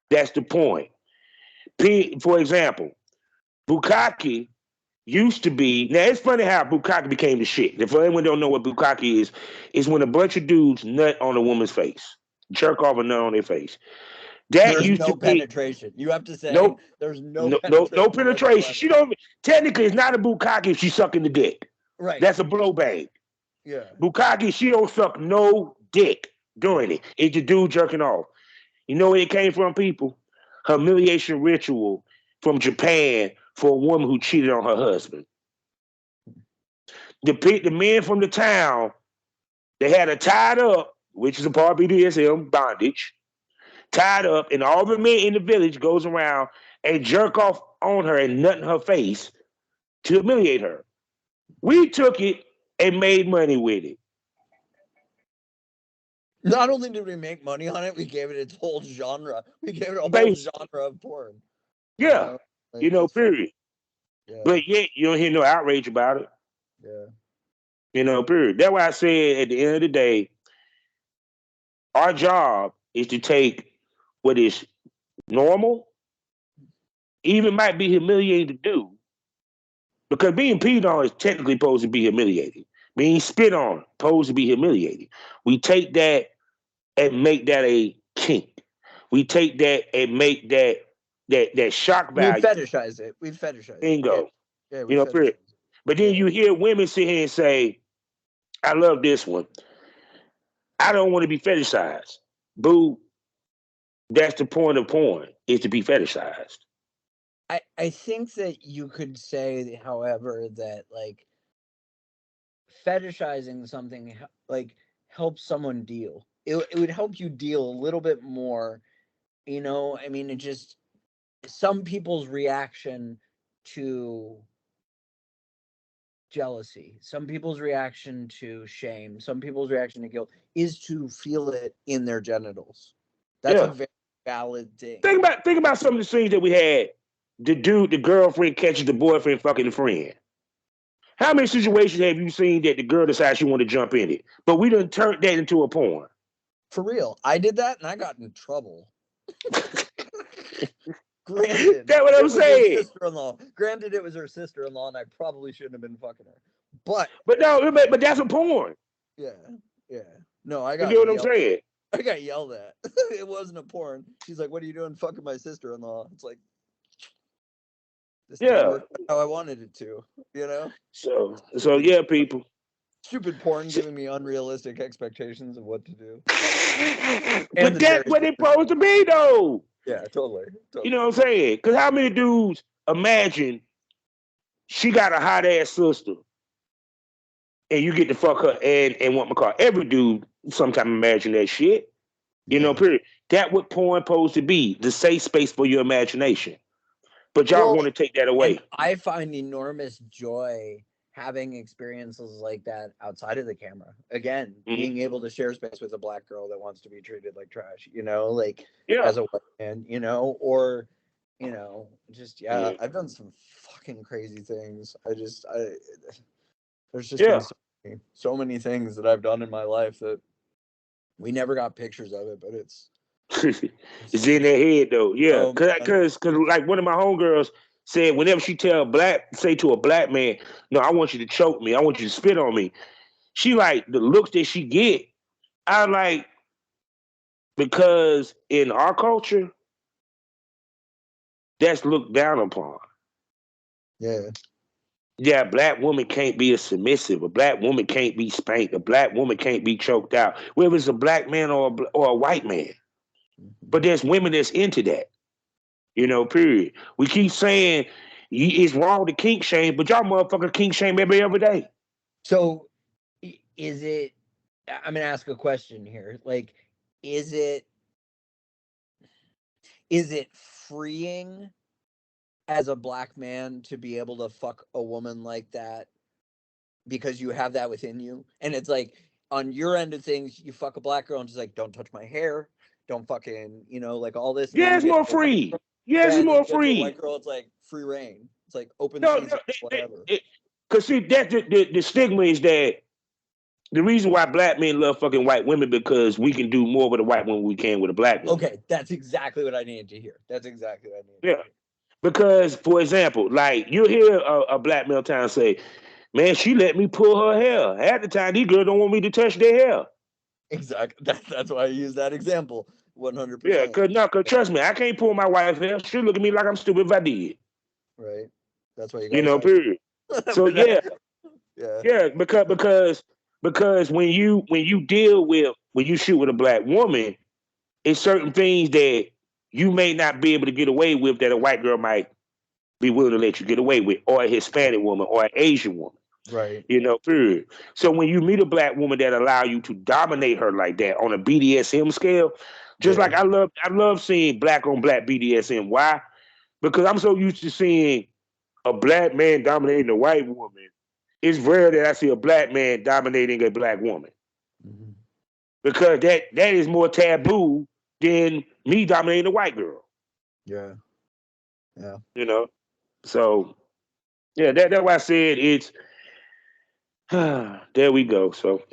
That's the point. For example, bukkake used to be. Now it's funny how bukkake became the shit. If anyone don't know what bukkake is when a bunch of dudes nut on a woman's face, jerk off a nut on their face. There's used to be penetration. You have to say there's no penetration. She don't technically it's not a bukkake if she's sucking the dick. Right. That's a blow bang. Yeah. Bukkake, she don't suck no dick doing it. It's the dude jerking off. You know where it came from, people? Humiliation ritual from Japan for a woman who cheated on her husband. The men from the town, they had her tied up, which is a part of BDSM, bondage, tied up, and all the men in the village goes around and jerk off on her and nut in her face to humiliate her. We took it and made money with it. Not only did we make money on it, we gave it its whole genre. We gave it a whole genre of porn. Yeah. Period. Yeah. But yet, you don't hear no outrage about it. Yeah. Period. That's why I said at the end of the day, our job is to take what is normal, even might be humiliating to do, because being peed on is technically supposed to be humiliating. Being spit on supposed to be humiliating. We take that and make that a kink. We take that and make that shock value. We fetishize it. Bingo. Yeah, period. But then you hear women sit here and say, I love this one. I don't want to be fetishized. Boo. That's the point of porn, is to be fetishized. I think that you could say, however, that like fetishizing something like helps someone deal. It would help you deal a little bit more. I mean, it just some people's reaction to jealousy, some people's reaction to shame, some people's reaction to guilt is to feel it in their genitals. That's a very valid thing. Think about some of the scenes that we had. The girlfriend catches the boyfriend fucking the friend. How many situations have you seen that the girl decides she want to jump in it? But we done turned that into a porn. For real. I did that and I got in trouble. Granted, that's what it I'm was her saying. sister-in-law. Granted, it was her sister-in-law, and I probably shouldn't have been fucking her. But no, but that's a porn. yeah. No, I You got get what I'm yelled. saying? I got yelled at. It wasn't a porn. She's like, "What are you doing, fucking my sister-in-law?" It's like, this didn't Yeah. work how I wanted it to. So yeah, people. Stupid porn giving me unrealistic expectations of what to do. And But that's what it's supposed to be, though. Yeah, totally. You know what I'm saying? Because how many dudes imagine she got a hot ass sister, and you get to fuck her and what McCall? Every dude sometimes imagine that shit. You know, period. That what porn supposed to be, the safe space for your imagination. But y'all want to take that away. And I find enormous joy having experiences like that outside of the camera. Again, being able to share space with a black girl that wants to be treated like trash, like as a white man, or just I've done some fucking crazy things. There's just been so many things that I've done in my life that we never got pictures of it, but it's in their head though. Yeah, because like one of my homegirls said, whenever she say to a black man, "No, I want you to choke me. I want you to spit on me." She like the looks that she get. I like, because in our culture, that's looked down upon. Yeah. Yeah, a black woman can't be a submissive. A black woman can't be spanked. A black woman can't be choked out. Whether it's a black man or a white man. But there's women that's into that. Period. We keep saying it's wrong to kink shame, but y'all motherfucker kink shame every other day. So is it, I'm going to ask a question here. Like, is it freeing as a black man to be able to fuck a woman like that because you have that within you? And it's like, on your end of things, you fuck a black girl and just like, don't touch my hair, don't fucking, like all this. Yeah, it's more free. Yes, it's more free. White girl, it's like free reign. It's like open season, whatever. Because see, that's the stigma is that the reason why black men love fucking white women because we can do more with a white woman than we can with a black woman. Okay, that's exactly what I needed to hear. Yeah. Because, for example, like you hear a black male town say, "Man, she let me pull her hair." Half the time, these girls don't want me to touch their hair. Exactly. That's why I use that example. 100%. Yeah, cause trust me, I can't pull my wife's hair. She'll look at me like I'm stupid if I did. Right. That's why period. So yeah, because when you deal with when you shoot with a black woman, it's certain things that you may not be able to get away with that a white girl might be willing to let you get away with, or a Hispanic woman, or an Asian woman. Right. Period. So when you meet a black woman that allow you to dominate her like that on a BDSM scale, just like I love seeing black on black BDSM. Why? Because I'm so used to seeing a black man dominating a white woman. It's rare that I see a black man dominating a black woman. Mm-hmm. Because that is more taboo than me dominating a white girl. Yeah. So yeah, that's why I said it's there we go. So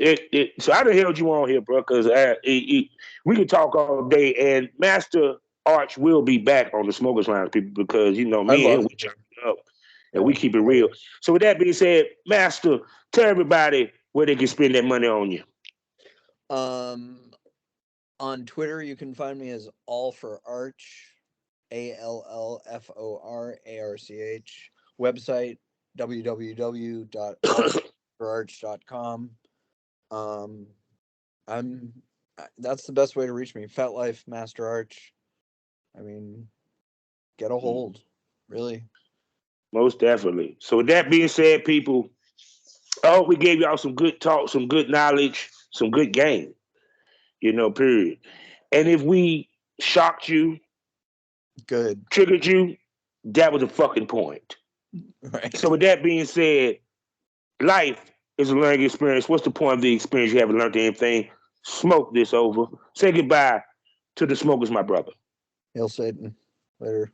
so I done held you on here, bro, because we could talk all day, and Master Arch will be back on the Smokers Lounge, people, because me and him, we chop it up and we keep it real. So with that being said, Master, tell everybody where they can spend their money on you. On Twitter, you can find me as All for Arch, ALLFORARCH. Website www.allforarch.com. That's the best way to reach me. Fat Life Master Arch. I mean, get a hold, really. Most definitely. So with that being said, people, I hope we gave y'all some good talk, some good knowledge, some good game. Period. And if we shocked you, triggered you, that was the fucking point. Right. So with that being said, life is a learning experience. What's the point of the experience? You haven't learned anything. Smoke this over. Say goodbye to the smokers, my brother. Hail Satan. Later.